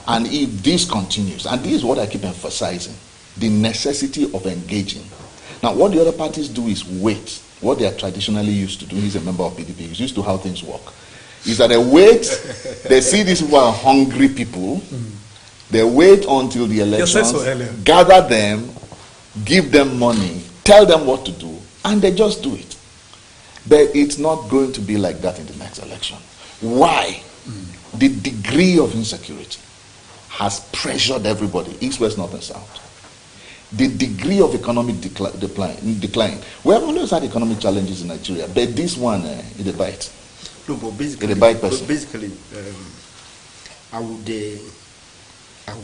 And if this continues, and this is what I keep emphasizing, the necessity of engaging. Now, what the other parties do is wait. What they are traditionally used to do, he's a member of PDP, he's used to how things work, is that they wait, they see these people are hungry people, they wait until the elections, gather them, give them money, tell them what to do, and they just do it. But it's not going to be like that in the next election. Why? The degree of insecurity has pressured everybody, east, west, north, and south. The degree of economic decline. We have always had economic challenges in Nigeria, but this one, it a bite. No, but basically, I would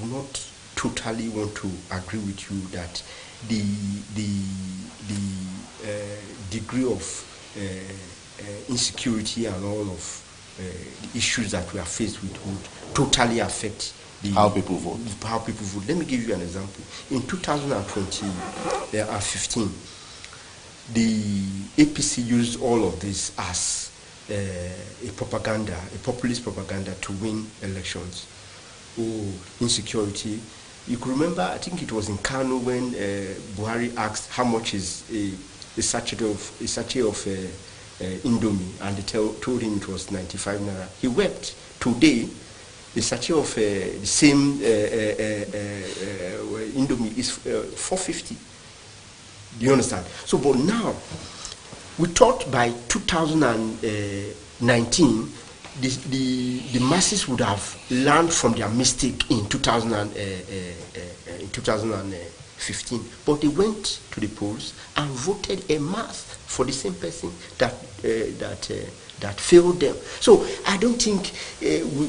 not totally want to agree with you that the degree of insecurity and all of the issues that we are faced with would totally affect how people vote. Let me give you an example. In 2015, the APC used all of this as a populist propaganda to win elections. Insecurity. You could remember, I think it was in Kano when Buhari asked how much is a sachet of Indomie, and they told him it was 95 naira. He wept. Today, the sachet of the same Indomie is 450. Do you understand? So, but now, we thought by 2019, the masses would have learned from their mistake in 2015. 15. But they went to the polls and voted en masse for the same person that failed them. So I don't think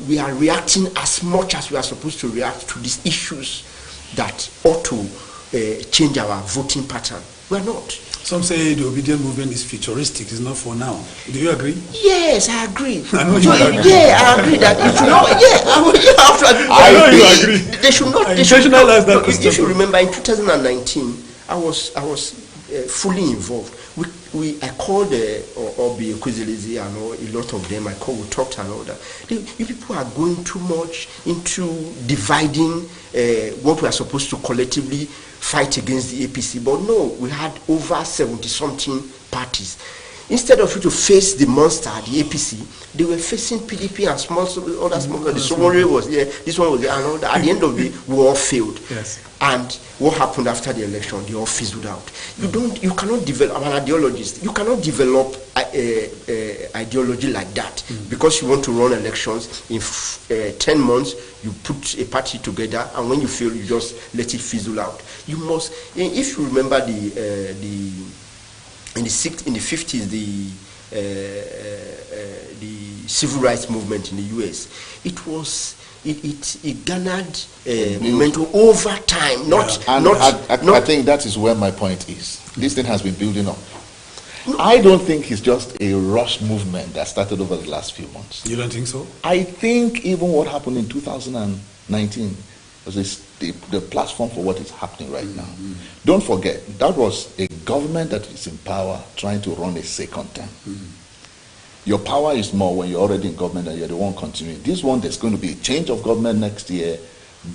we are reacting as much as we are supposed to react to these issues that ought to change our voting pattern. We are not. Some say the obedient movement is futuristic, it's not for now. Do you agree? Yes, I agree. I know you agree. Yeah, I agree that it should not. I know you agree. They should not. If you remember, in 2019, I was fully involved. I called Obi Ekwezelizi and a lot of them. We talked and all that. You people are going too much into dividing what we are supposed to collectively fight against the APC. But no, we had over 70-something parties. Instead of you to face the monster, the APC, they were facing PDP and other small. The Somore was there, this one was there, and all that. At the end of the day, we all failed. Yes. And what happened after the election? They all fizzled out. You cannot develop. I'm an ideologist. You cannot develop ideology like that because you want to run elections in 10 months. You put a party together, and when you fail, you just let it fizzle out. You must. If you remember in the 50s, the civil rights movement in the US, it garnered momentum over time. I think that is where my point is. This thing has been building up. I don't think it's just a rush movement that started over the last few months. You don't think so? I think even what happened in 2019 was the platform for what is happening right now. Don't forget, that was a government that is in power trying to run a second term. Your power is more when you're already in government and you're the one continuing. This one, there's going to be a change of government next year.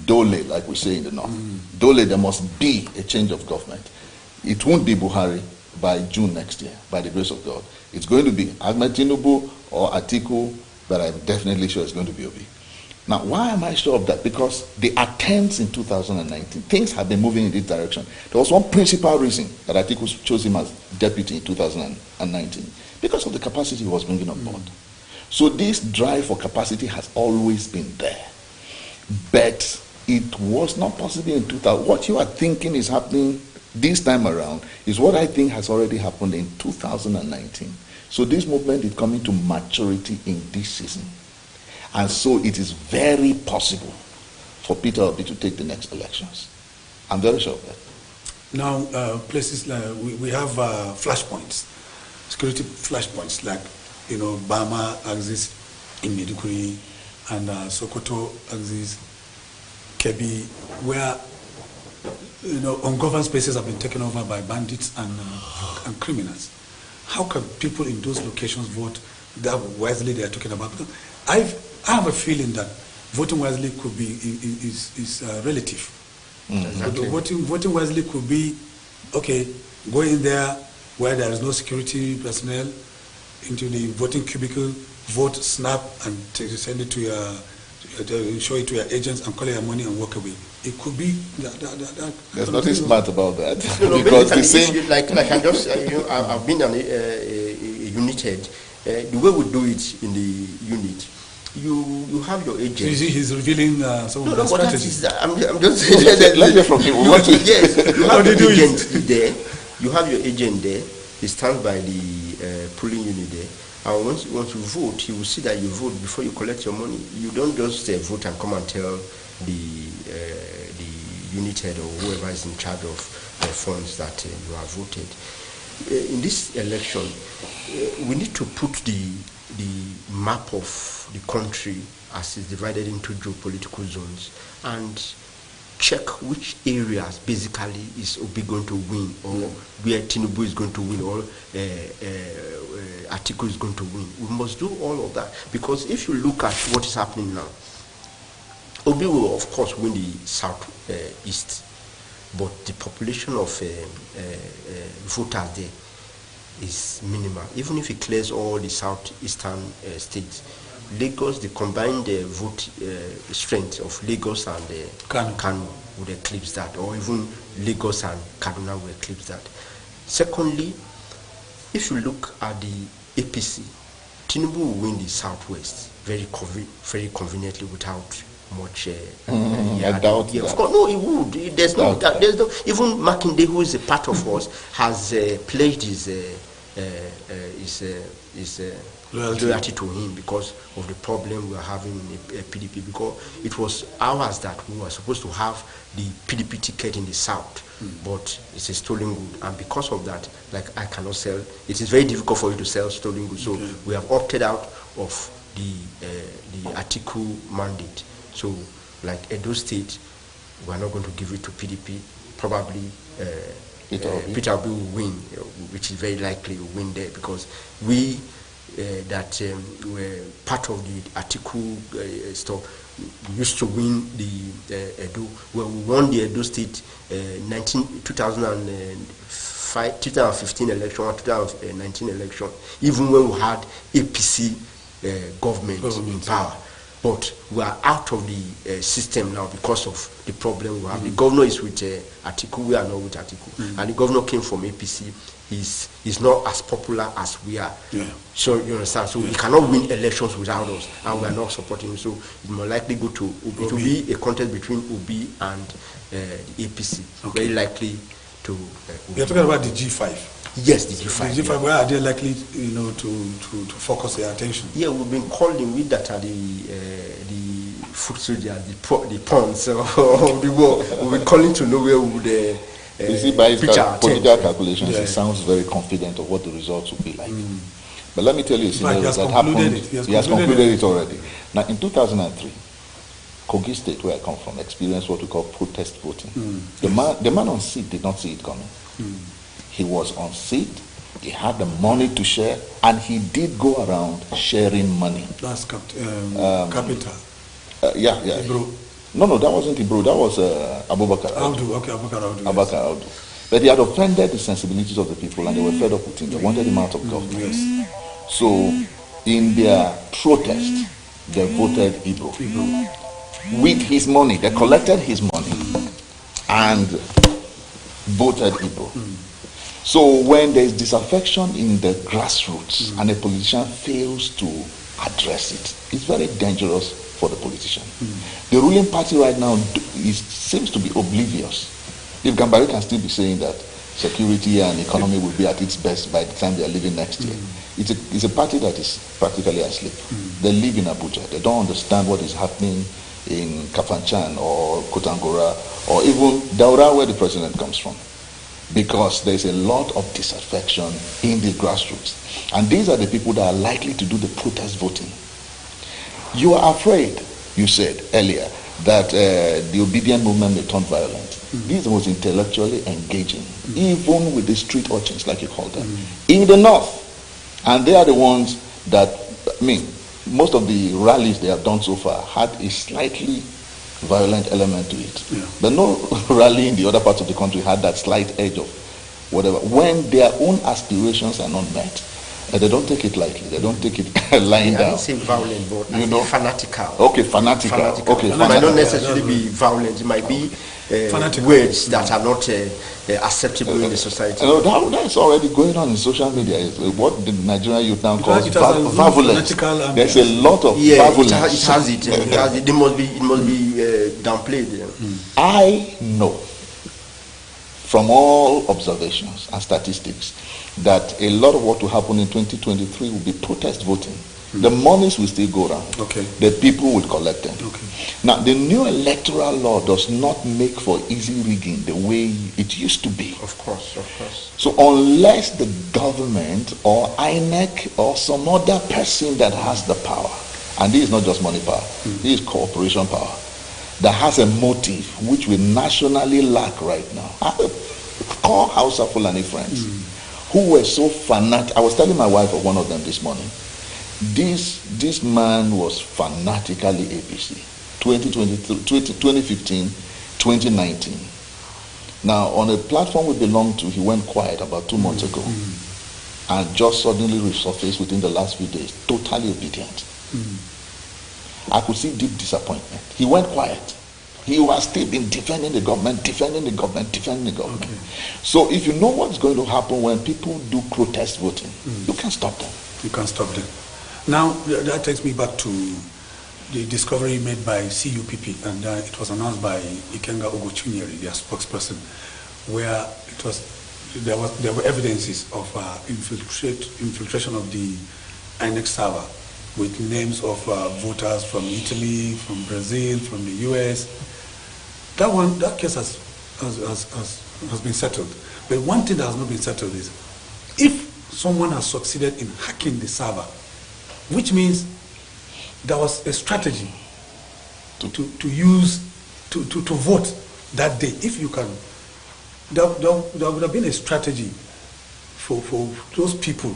Dole, like we say in the north. Dole, there must be a change of government. It won't be Buhari by June next year, by the grace of God. It's going to be Ahmed Tinubu or Atiku, but I'm definitely sure it's going to be Obi. Now, why am I sure of that? Because the attempts in 2019, things have been moving in this direction. There was one principal reason that Atiku chose him as deputy in 2019, because of the capacity he was bringing on board. So this drive for capacity has always been there. But it was not possible in 2000. What you are thinking is happening this time around is what I think has already happened in 2019. So this movement is coming to maturity in this season. And so it is very possible for Peter Obi to take the next elections. I'm very sure of that. Now, places like we have flashpoints, security flashpoints, like, Bama axis in Maiduguri and Sokoto axis, Kebbi, where, ungoverned spaces have been taken over by bandits and criminals. How can people in those locations vote that wisely they are talking about? Because I have a feeling that voting wisely could be is relative. Voting wisely could be, okay, go in there where there is no security personnel, into the voting cubicle, vote, snap, and send it to show it to your agents and collect your money and walk away. It could be that. There's nothing smart about that. Because the same, like I just, I've been a unit head. The way we do it in the unit, you have your agent. So he's revealing some of the strategies. I'm just saying. Let's hear from him. Yes, you have your agent there. You have your agent there. He stands by the polling unit there. And once you vote, he will see that you vote before you collect your money. You don't just vote and come and tell the unit head or whoever is in charge of the funds that you have voted. In this election, we need to put the map of the country as it's divided into geopolitical zones and check which areas basically is Obi going to win, or where Tinubu is going to win, or Atiku is going to win. We must do all of that, because if you look at what is happening now, Obi will of course win the southeast, but the population of voters there is minimal. Even if he clears all the southeastern states, Lagos, the combined vote strength of Lagos and Kano would eclipse that, or even Lagos and Kaduna would eclipse that. Secondly, if you look at the APC, Tinubu will win the southwest very conveniently without much. I doubt that. Of course, no, it would. There's no. Even Makinde, who is a part of us, has pledged his loyalty to him because of the problem we are having in the PDP. Because it was ours that we were supposed to have the PDP ticket in the south, but it's a stolen good, and because of that, like I cannot sell. It is very difficult for you to sell stolen goods, so we have opted out of the Atiku mandate. So, like Edo State, we are not going to give it to PDP. Probably Peter Obi will win, which is very likely will win there because we that were part of the Atiku stuff. We used to win the Edo. Well, we won the Edo State 2015 election or 2019 election, even when we had APC government in power. But we are out of the system now because of the problem we have. The governor is with Atiku, we are not with Atiku. And the governor came from APC. He's not as popular as we are. So you understand. So he cannot win elections without us, and we are not supporting him. So it more likely go to Obi. It will be a contest between Obi and the APC. Very likely to. We are talking about the G5. Yes, the G5. The G5. Where are they likely, to focus their attention? Yeah, we've been calling with that are the foot soldiers, the pawns of the war. We've been calling to know where would you see, by his political calculations, he sounds very confident of what the results will be like. But let me tell you a scenario that happened. He has concluded it already. Now, in 2003, Kogi State, where I come from, experienced what we call protest voting. The man on seat did not see it coming. He was on seat, he had the money to share, and he did go around sharing money. That's capital. Yeah. Ibro. No, that wasn't Ibro, that was Abubakar Audu. Okay, Abubakar Audu. But he had offended the sensibilities of the people, and they were fed up with him. They wanted him out of government. So, in their protest, they voted Ibro. With his money, they collected his money and voted Ibro. So when there is disaffection in the grassroots and a politician fails to address it, it's very dangerous for the politician. The ruling party right now seems to be oblivious. If Gambari can still be saying that security and economy will be at its best by the time they are leaving next year, it's a party that is practically asleep. They live in Abuja. They don't understand what is happening in Kafanchan or Kotangora or even Daura, where the president comes from, because there's a lot of disaffection in the grassroots. And these are the people that are likely to do the protest voting. You are afraid, you said earlier, that the obedient movement may turn violent. This was intellectually engaging, even with the street urchins, like you call them, in the north. And they are the ones that, most of the rallies they have done so far had a slightly violent element to it. But no rally in the other parts of the country had that slight edge of whatever. When their own aspirations are not met, they don't take it lightly. They don't take it lying down. I didn't say violent, but fanatical. Okay, fanatical. Okay, it might not necessarily be violent. It might be words that are not acceptable in the society. No, that's already going on in social media. What the Nigerian youth now calls violence. There's a lot of violence. It has it. It must be downplayed. I know from all observations and statistics that a lot of what will happen in 2023 will be protest voting. The monies will still go around. The people will collect them. Now, the new electoral law does not make for easy rigging the way it used to be. Of course. So unless the government or INEC or some other person that has the power, and this is not just money power, this is cooperation power, that has a motive which we nationally lack right now. Call Hausa Fulani friends who were so fanatic. I was telling my wife of one of them this morning. This man was fanatically APC. 2015, 2019. Now, on a platform we belong to, he went quiet about 2 months ago and just suddenly resurfaced within the last few days, totally obedient. I could see deep disappointment. He went quiet. He was still been defending the government. So if you know what's going to happen when people do protest voting, you can stop them. You can stop them. Now, that takes me back to the discovery made by CUPP, and it was announced by Ikenga Ogochunyeri, their spokesperson, where there were evidences of infiltration of the INEC server with names of voters from Italy, from Brazil, from the US. That case has been settled. But one thing that has not been settled is if someone has succeeded in hacking the server, which means there was a strategy to use to vote that day. If you can, there would have been a strategy for those people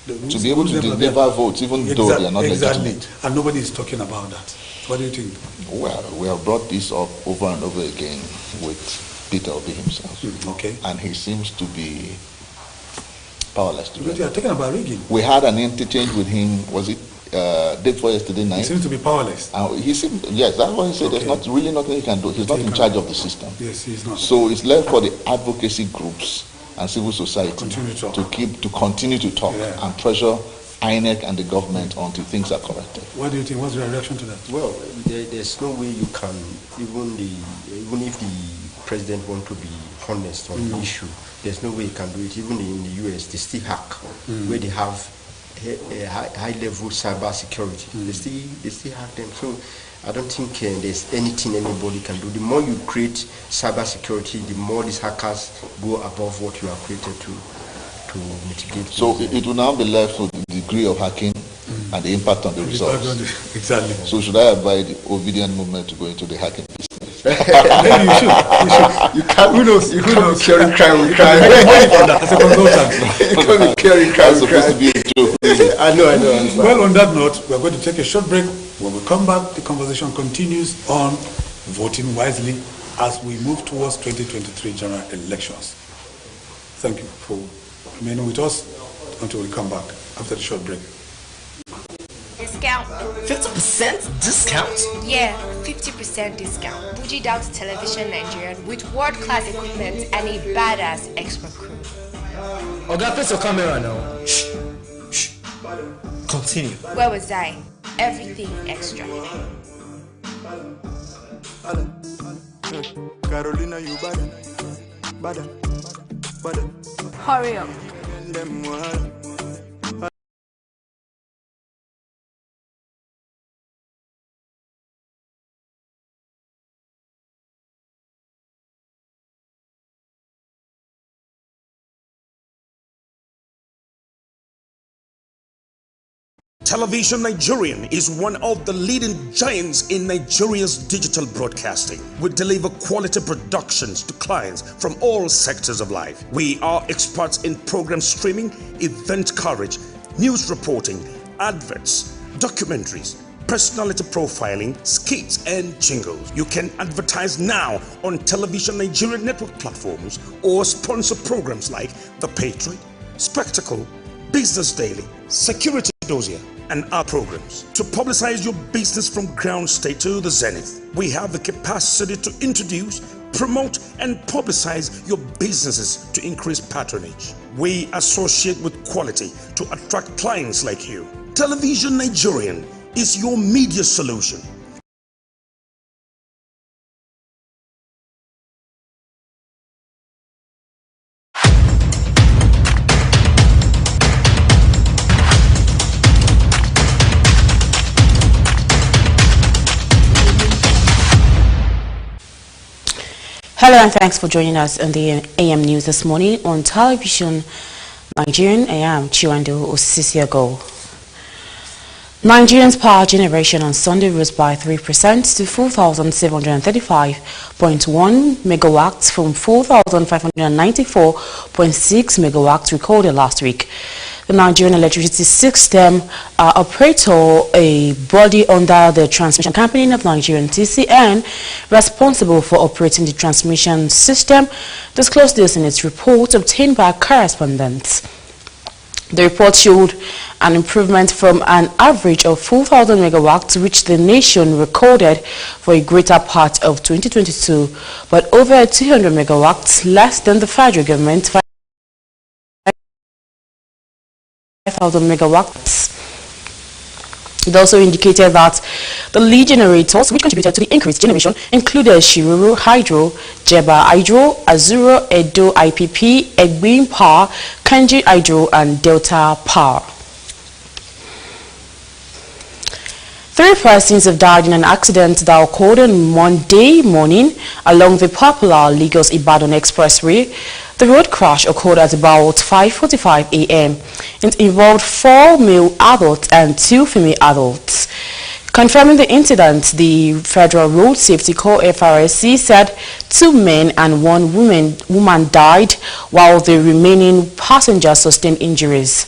to be able to deliver votes, even though they are not legitimate. And nobody is talking about that. What do you think? Well, we have brought this up over and over again with Peter Obi himself. Okay. And he seems to be powerless to do it. You are talking about rigging. We had an interchange with him, was it day before yesterday night? He seems to be powerless. Yes, that's what he said. Okay. There's really nothing he can do. He's not in charge of the system. Yes, he's not. So it's left for the advocacy groups and civil society to continue to talk and pressure INEC and the government until things are corrected. What do you think? What's your reaction to that? Well, there's no way you can, even if the president wants to be honest on the issue, there's no way you can do it. Even in the US, they still hack, where they have a high-level cyber security. They still hack them. So I don't think there's anything anybody can do. The more you create cyber security, the more these hackers go above what you are created to mitigate. So it will now be left with the degree of hacking and the impact on the results. Exactly. So should I advise the obedient movement to go into the hacking business? Maybe you should. You can't. Who knows? You can't be curing crime with crime. As a consultant. You can't be curing crime with crime. Supposed to be a joke. I know. Well, on that note, we're going to take a short break. When we come back, the conversation continues on voting wisely as we move towards 2023 general elections. Thank you for remaining with us until we come back after the short break. Discount. 50% discount? Yeah, 50% discount. Bougie Down Television Nigerian with world-class equipment and a badass expert crew. Oga, face your camera now. Shh. Continue. Where was I? Everything extra. Carolina, you bad. Hurry up. Television Nigerian is one of the leading giants in Nigeria's digital broadcasting. We deliver quality productions to clients from all sectors of life. We are experts in program streaming, event coverage, news reporting, adverts, documentaries, personality profiling, skits and jingles. You can advertise now on Television Nigerian network platforms or sponsor programs like The Patriot, Spectacle, Business Daily, Security Dossier, and our programs. To publicize your business from ground state to the zenith, we have the capacity to introduce, promote, and publicize your businesses to increase patronage. We associate with quality to attract clients like you. Television Nigerian is your media solution. Hello and thanks for joining us on the AM News this morning on Television Nigerian. I am Chiwando Osisiago. Nigerians' power generation on Sunday rose by 3% to 4,735.1 megawatts from 4,594.6 megawatts recorded last week. The Nigerian Electricity System Operator, a body under the Transmission Company of Nigerian TCN, responsible for operating the transmission system, disclosed this in its report obtained by correspondents. The report showed an improvement from an average of 4,000 megawatts which the nation recorded for a greater part of 2022, but over 200 megawatts less than the federal government 5,000 megawatts. It also indicated that the lead generators which contributed to the increased generation included Shiruru Hydro, Jeba Hydro, Azuro Edo IPP, Egbin Power, Kanji Hydro and Delta Power. 3 persons have died in an accident that occurred on Monday morning along the popular Lagos-Ibadan Expressway. The road crash occurred at about 5:45 a.m. It involved 4 male adults and 2 female adults. Confirming the incident, the Federal Road Safety Corps FRSC said 2 men and 1 woman died, while the remaining passengers sustained injuries.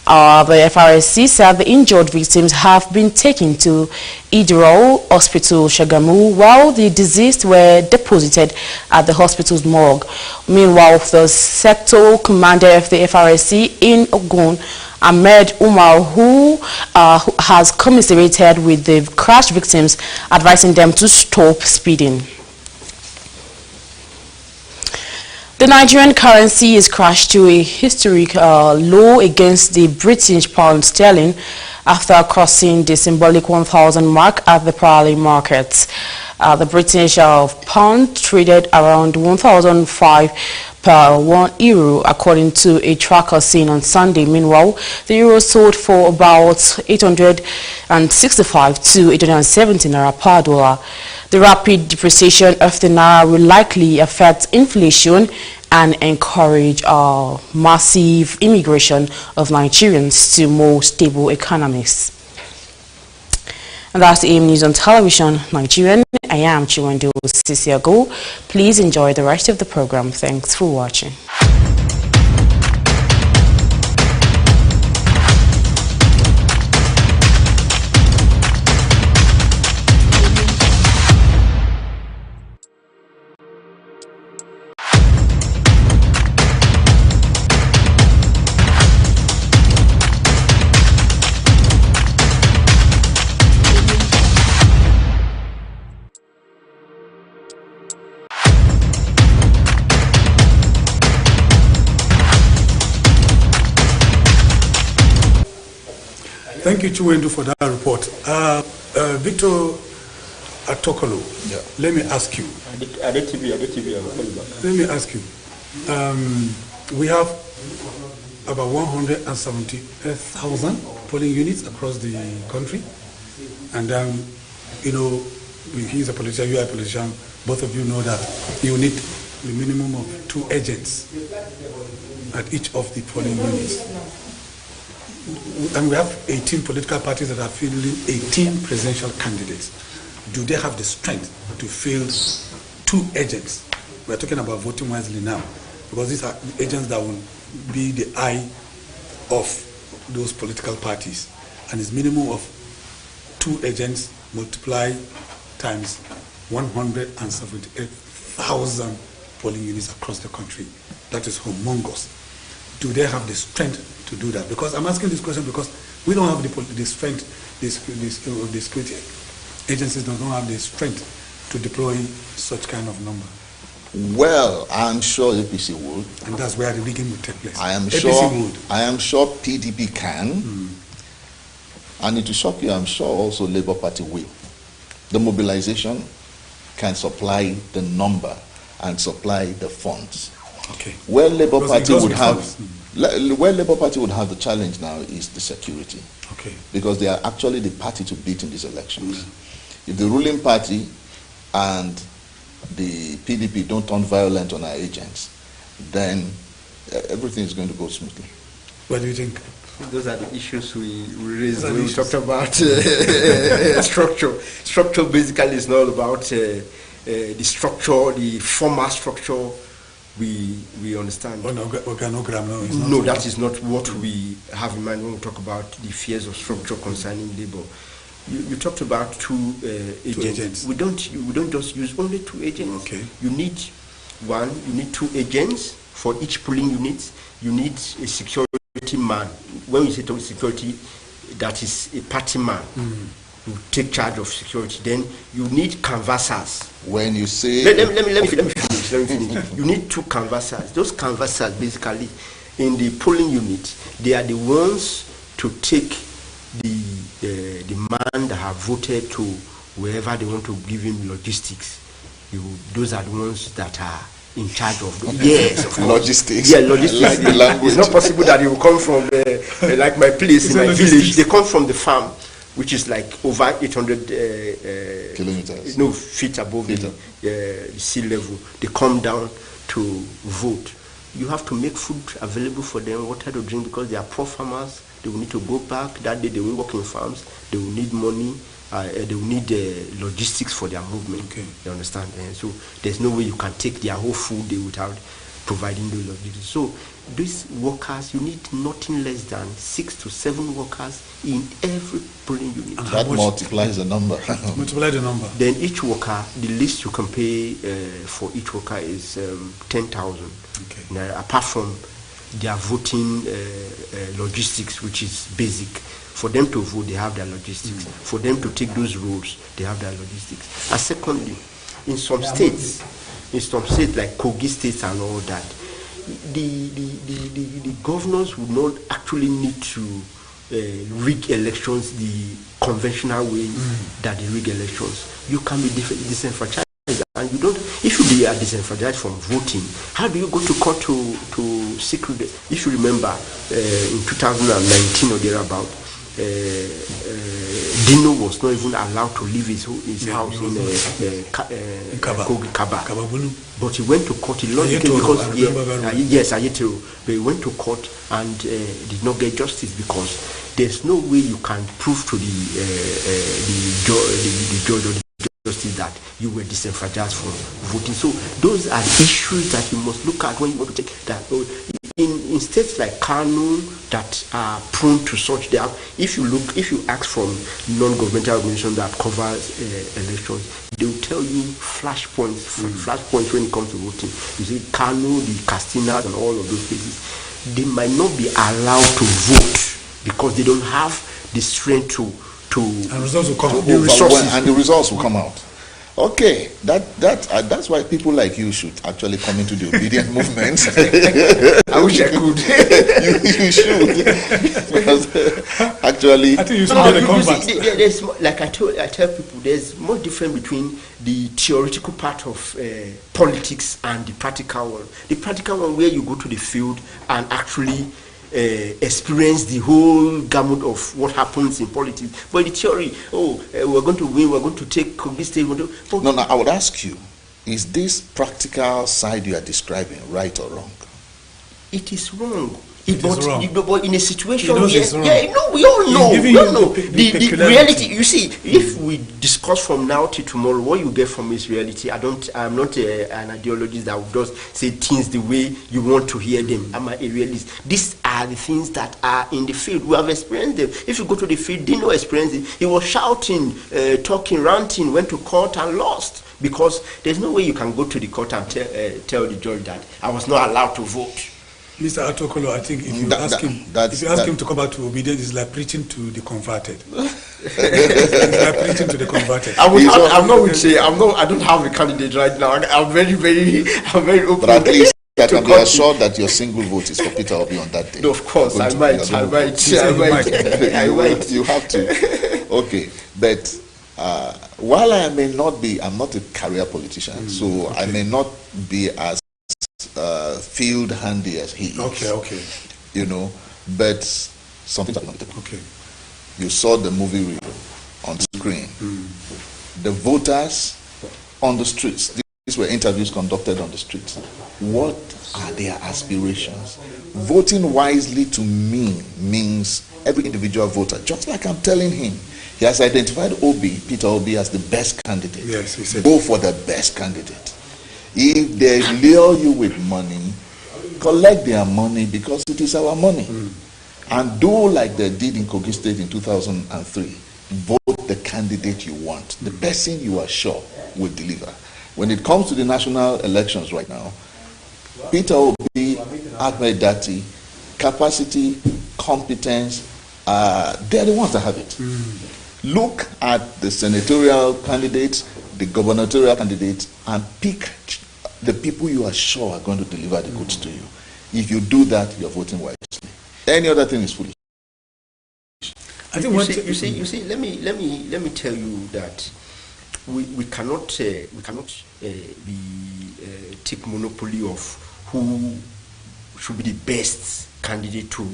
The FRSC said the injured victims have been taken to Idro Hospital, Shagamu, while the deceased were deposited at the hospital's morgue. Meanwhile, the sector commander of the FRSC in Ogun, Ahmed Umar, who has commiserated with the crash victims, advising them to stop speeding. The Nigerian currency is crashed to a historic low against the British pound sterling after crossing the symbolic 1,000 mark at the parallel markets. The British pound traded around 1,005 per €1, according to a tracker seen on Sunday. Meanwhile, the euro sold for about 865 to 870 naira per dollar. The rapid depreciation of the naira will likely affect inflation and encourage massive immigration of Nigerians to more stable economies. And that's the AM News on Television Nigerian. I am Chiwendo Sisiago. Please enjoy the rest of the program. Thanks for watching. Thank you, Chiwendu, for that report. Victor Atokolo, let me ask you. Let me ask you. We have about 170,000 polling units across the country. And, you know, he's a politician, you are a politician. Both of you know that you need the minimum of 2 agents at each of the polling units. And we have 18 political parties that are fielding 18 presidential candidates. Do they have the strength to field 2 agents? We're talking about voting wisely now, because these are agents that will be the eye of those political parties. And it's minimum of 2 agents multiply times 178,000 polling units across the country. That is humongous. Do they have the strength to do that? Because I'm asking this question because we don't have the strength, the security agencies don't have the strength to deploy such kind of number. Well, I'm sure APC would. And that's where the rigging will take place. I am sure PDP can. And it will shock you, I'm sure also Labour Party will. The mobilization can supply the number and supply the funds. Okay. Where Labour Party would have the challenge now is the security. Okay. Because they are actually the party to beat in these elections. If the ruling party and the PDP don't turn violent on our agents, then everything is going to go smoothly. What do you think? Those are the issues we raised when we talked about structure. Structure basically is not about the structure, the formal structure. We understand. Organogram, no, that is not what we have in mind when we talk about the fears of structure concerning labor. You talked about 2 agents. We don't just use only 2 agents. Okay. You need 2 agents for each polling unit. You need a security man. When we say security, that is a party man. Who take charge of security. Then you need canvassers. When you say... Let me finish. You need 2 canvassers. Those canvassers, basically, in the polling unit, they are the ones to take the man that have voted to wherever they want to give him logistics, those are the ones that are in charge of the yes, of course. Logistics. Yeah, logistics. Like the language. It's not possible that he will come from like my place in my village. They come from the farm, which is like over 800 kilometers. No, feet above the sea level. They come down to vote. You have to make food available for them, water to drink, because they are poor farmers. They will need to go back. That day they will work in farms. They will need money. They will need logistics for their movement. Okay. You understand? So there's no way you can take their whole food without providing the logistics. So these workers, you need nothing less than 6 to 7 workers in every polling unit. And that multiplies the number. Multiply the number. Then each worker, the least you can pay for each worker is 10,000. Okay. Now, apart from their voting logistics, which is basic. For them to vote, they have their logistics. For them to take those roads, they have their logistics. And secondly, in some states like Kogi states and all that, the governors would not actually need to rig elections the conventional way that they rig elections. You can be disenfranchised, and you don't. If you are disenfranchised from voting, how do you go to court to seek? If you remember, in 2019 or thereabout, Dino was not even allowed to leave his house in Kaba. But he went to court. He lost because Ayetoro. But he went to court and did not get justice, because there's no way you can prove to the judge or the justice that you were disenfranchised from voting. So those are issues that you must look at when you want to take that. In states like Kano that are prone to such, if you ask from non-governmental organizations that covers elections, they will tell you flashpoints when it comes to voting. You see Kano, the Castinas, and all of those places, they might not be allowed to vote because they don't have the strength to and results will come. The results will come out. Okay, that's why people like you should actually come into the obedient movement. I wish I could. you should, because actually, I think you should there's like I tell people, there's more difference between the theoretical part of politics and the practical one. The practical one, where you go to the field and actually experience the whole gamut of what happens in politics. But the theory, we're going to win, we're going to take Kogi State. No, I would ask you, is this practical side you are describing right or wrong? It is wrong. But in a situation where, we all know. The reality, you see, if we discuss from now till tomorrow, what you get from is reality. I'm not an ideologist that would just say things the way you want to hear them. I'm a realist. These are the things that are in the field. We have experienced them. If you go to the field, Dino experienced it. He was shouting, talking, ranting, went to court and lost. Because there's no way you can go to the court and tell the judge that I was not allowed to vote. Mr. Atokolo, I think if you ask him to come back to obedience, it's like preaching to the converted. It's like preaching to the converted. I don't have a candidate right now. I'm very open. But at least I can be assured that your single vote is for Peter Obi on that day. No, of course, I might. You have to. Okay, but while I'm not a career politician, so I may not be as field handy as he is. Okay. But something is not. Okay. You saw the movie reel on screen. The voters on the streets. These were interviews conducted on the streets. What are their aspirations? Voting wisely to me means every individual voter, just like I'm telling him, he has identified Peter Obi, as the best candidate. Yes, he said. Go for the best candidate. If they lure you with money, collect their money, because it is our money. And do like they did in Kogi State in 2003. Vote the candidate you want, the person you are sure will deliver. When it comes to the national elections right now, Peter Obi, Ahmed Dati, capacity, competence, they're the ones that have it. Look at the senatorial candidates, the gubernatorial candidates, and pick the people you are sure are going to deliver the goods to you. If you do that, you're voting wisely. Any other thing is foolish. I think you see. Let me tell you that we cannot take monopoly of who should be the best candidate to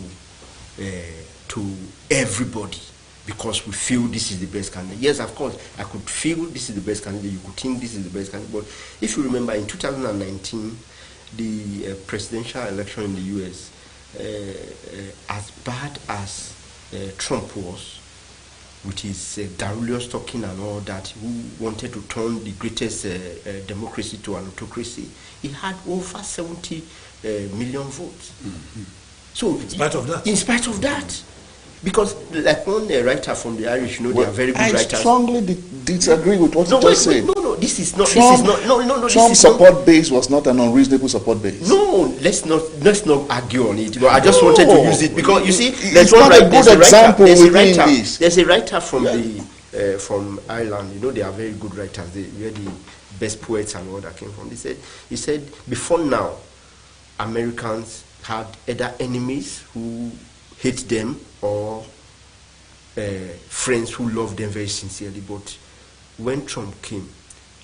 everybody because we feel this is the best candidate. Yes, of course, I could feel this is the best candidate. You could think this is the best candidate. But if you remember, in 2019, the presidential election in the U.S., as bad as Trump was, with his garrulous talking and all that, who wanted to turn the greatest democracy to an autocracy, he had over 70 million votes. Mm-hmm. So, in spite of that, because like one writer from the Irish, they are very good writers. I strongly disagree with what you just said. No, this is not. Trump's support base was not an unreasonable support base. No, let's not argue on it. But I just wanted to use it because you see, there's one a good example within this. There's a writer from from Ireland. They are very good writers. They are the best poets and all that came from. He said before now, Americans had either enemies who hate them or friends who love them very sincerely. But when Trump came,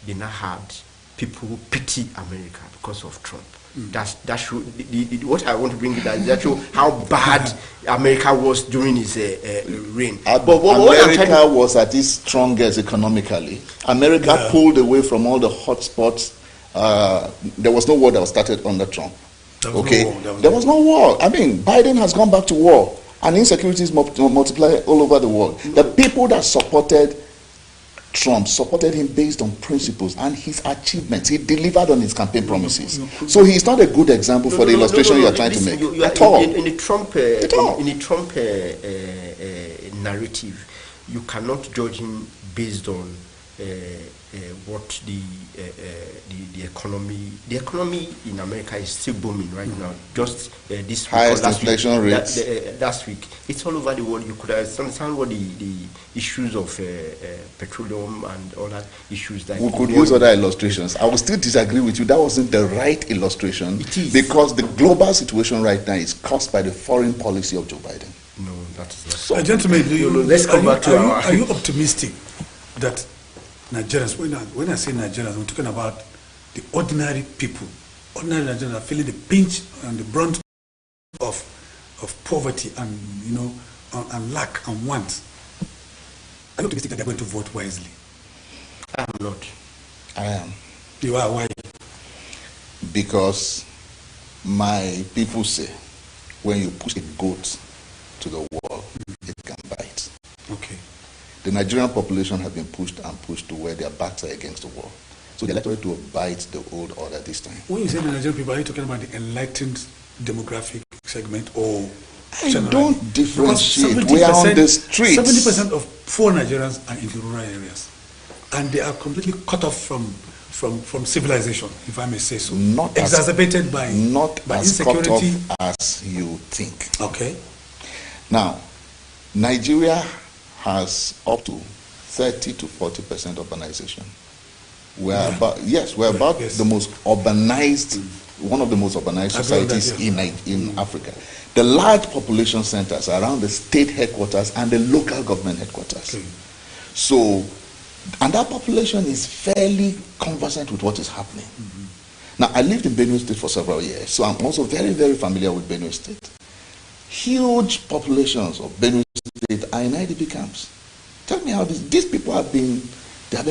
they now had people who pity America because of Trump. That show what I want to bring to that show how bad America was during his reign. But America was at its strongest economically. America pulled away from all the hotspots. There was no war that was started under Trump. There was no war. I mean, Biden has gone back to war, and insecurities multiply all over the world. The people that supported Trump supported him based on principles and his achievements. He delivered on his campaign promises. So he's not a good example for the illustration you are trying to make. At all. In the Trump narrative, you cannot judge him based on what the economy in America is still booming right now. Just this week, highest inflation rates last week, it's all over the world. You could understand what the issues of petroleum and all that issues that we could use other illustrations. I will still disagree with you. That wasn't the right illustration. It is, because the global situation right now is caused by the foreign policy of Joe Biden. No, that is not so. Gentlemen, let's come back to are you optimistic that Nigerians, when I say Nigerians, I'm talking about the ordinary people. Ordinary Nigerians are feeling the pinch and the brunt of poverty and and lack and want. Are you optimistic that they're going to vote wisely? I am not. I am. You are? Why? Because my people say, when you push a goat to the wall, it can bite. Okay. The Nigerian population have been pushed to where their backs are against the wall. So they're likely to bite the old order this time. When you say the Nigerian people, are you talking about the enlightened demographic segment or I don't differentiate. We are on the streets. 70% of poor Nigerians are in the rural areas. And they are completely cut off from civilization, if I may say so. Not exacerbated by insecurity. Cut off as you think. Okay. Now, Nigeria has up to 30 to 40% urbanization. We're about the most urbanized, one of the most urbanized societies in Africa. The large population centers are around the state headquarters and the local government headquarters. Okay. So, and that population is fairly conversant with what is happening. Now, I lived in Benue State for several years, so I'm also very, very familiar with Benue State. Huge populations of Benue State are in IDP camps. Tell me how these people have been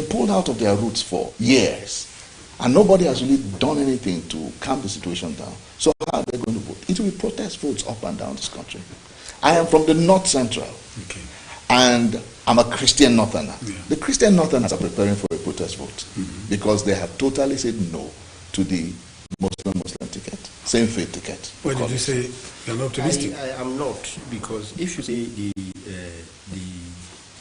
pulled out of their roots for years, and nobody has really done anything to calm the situation down. So how are they going to vote? It will be protest votes up and down this country. I am from the North Central, and I'm a Christian Northerner. Yeah. The Christian Northerners are preparing for a protest vote because they have totally said no to the Muslim ticket, same faith ticket. Why did you say you're not optimistic? I am not, because if you say the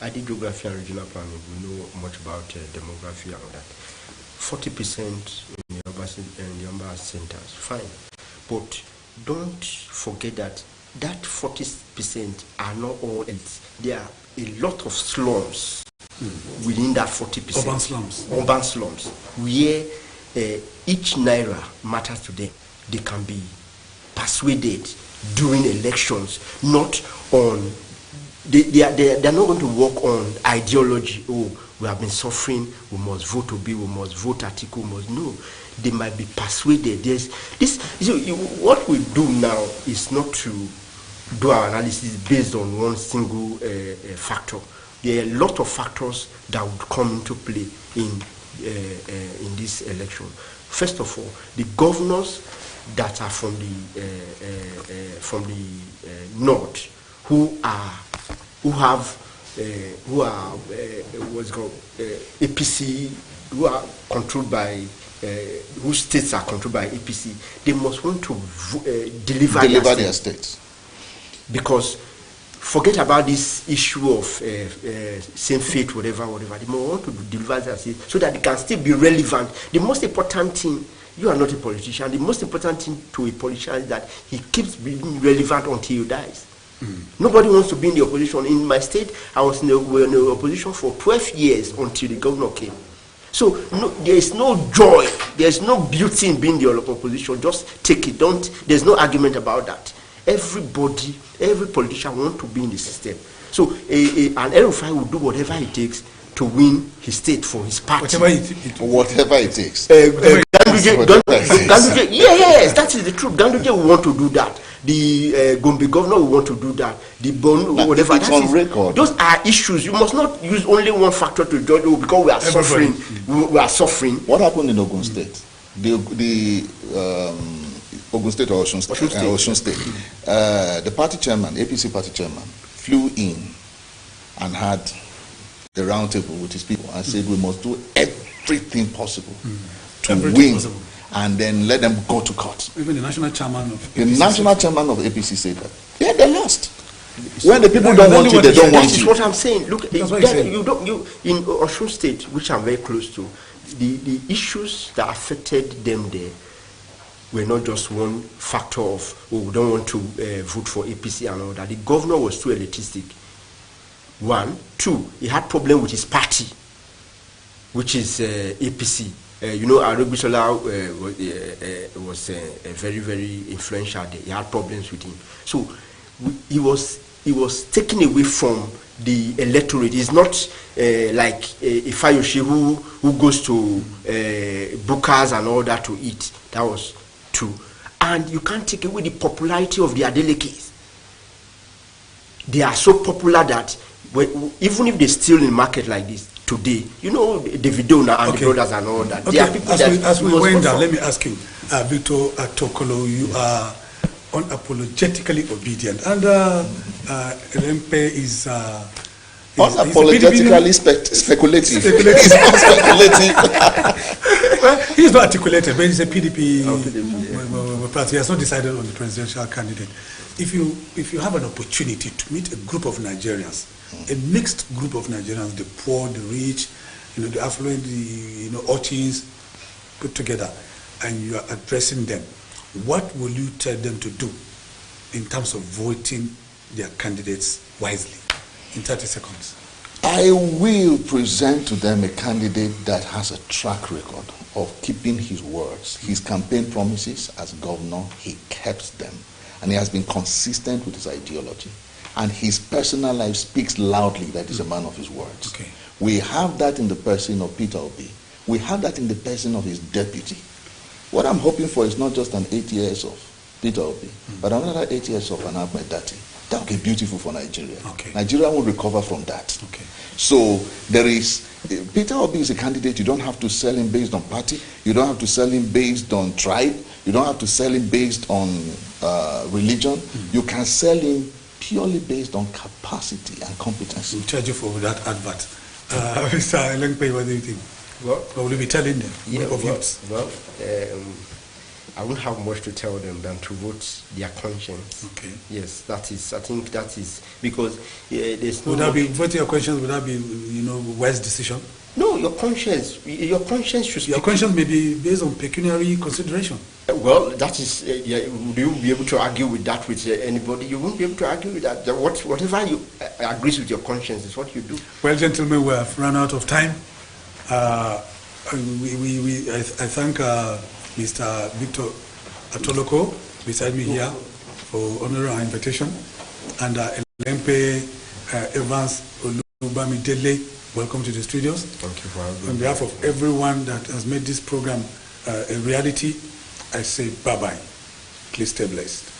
ID geography and regional planning, we know much about demography and all that. 40% in the urban centers, fine. But don't forget that 40% are not all else. There are a lot of slums within that 40%. Urban slums. Urban slums, where each naira matters to them. They can be persuaded during elections, not on they're not going to work on ideology. Oh, we have been suffering, we must vote Obi, we must vote Atiku, we must. No, they might be persuaded. There's this. What we do now is not to do our analysis based on one single factor. There are a lot of factors that would come into play in this election. First of all, the governors that are from the north, who are what's called APC, who are controlled by whose states are controlled by APC, they must want to deliver their states. Because forget about this issue of same faith, whatever. They must want to deliver their states so that they can still be relevant. The most important thing, you are not a politician, the most important thing to a politician is that he keeps being relevant until he dies. Nobody wants to be in the opposition. In my state, I was in the opposition for 12 years until the governor came. So there is no joy, there is no beauty in being the opposition. Just take it. There's no argument about that. Every politician wants to be in the system. So an El-Rufai will do whatever it takes to win his state for his party. Whatever it takes. Ganduje, yes, that is the truth. Ganduje will want to do that. The Gombe governor will want to do that. The whatever. It's on record. Those are issues. You must not use only one factor to judge because we are suffering. We are suffering. What happened in Ogun State? The Ogun State or Osun State. The party chairman, APC party chairman, flew in and had the round table with his people and said we must do everything possible to win and then let them go to court. Even the national chairman of APC. The national chairman of APC said that. Yeah, they lost. When the people don't want you, they don't want you. That is what I'm saying. Look, you in Osun State, which I'm very close to, the issues that affected them there were not just one factor of, oh, we don't want to vote for APC and all that. The governor was too elitistic. 1, 2, he had problem with his party, which is APC. Arugbisola was very, very influential there. He had problems with him. So he was taken away from the electorate. He's not like Ifayoshi who goes to Bukas and all that to eat. That was 2. And you can't take away the popularity of their delegates. They are so popular that even if they're still in market like this today, Davido and the brothers and all that. Okay. As we went down, let me ask you, Victor Atokolo, you are unapologetically obedient, and LMP is unapologetically speculative. He's not speculative. Well, he's not articulated, but he's a PDP party. He has not decided on the presidential candidate. If you have an opportunity to meet a group of Nigerians, a mixed group of Nigerians, the poor, the rich, the affluent, the urchins put together, and you are addressing them, what will you tell them to do in terms of voting their candidates wisely? In 30 seconds. I will present to them a candidate that has a track record of keeping his words. His campaign promises as governor, he kept them. And he has been consistent with his ideology. And his personal life speaks loudly that he's a man of his words. Okay. We have that in the person of Peter Obi. We have that in the person of his deputy. What I'm hoping for is not just an 8 years of Peter Obi, but another 8 years of an Ahmed Dati. That would be beautiful for Nigeria. Okay. Nigeria will recover from that. Okay. So there is, Peter Obi is a candidate. You don't have to sell him based on party. You don't have to sell him based on tribe. You don't have to sell him based on religion. You can sell him purely based on capacity and competency. We'll charge you for that advert. Mr. Elengpe, what do you think? What will you be telling them? I won't have much to tell them than to vote their conscience. Okay. Yes, I think that is because there's no. Would that be voting your conscience? Would that be wise decision? No, your conscience should. Your conscience may be based on pecuniary consideration. Well, that is. Would you be able to argue with that with anybody? You won't be able to argue with that. Whatever you agrees with your conscience is what you do. Well, gentlemen, we have run out of time. I thank Mr. Victor Atoloko beside me here for honoring our invitation, and LMP Evans Olubamidele, welcome to the studios. Thank you for having me. On behalf of everyone that has made this program a reality, I say bye-bye. Please stay blessed.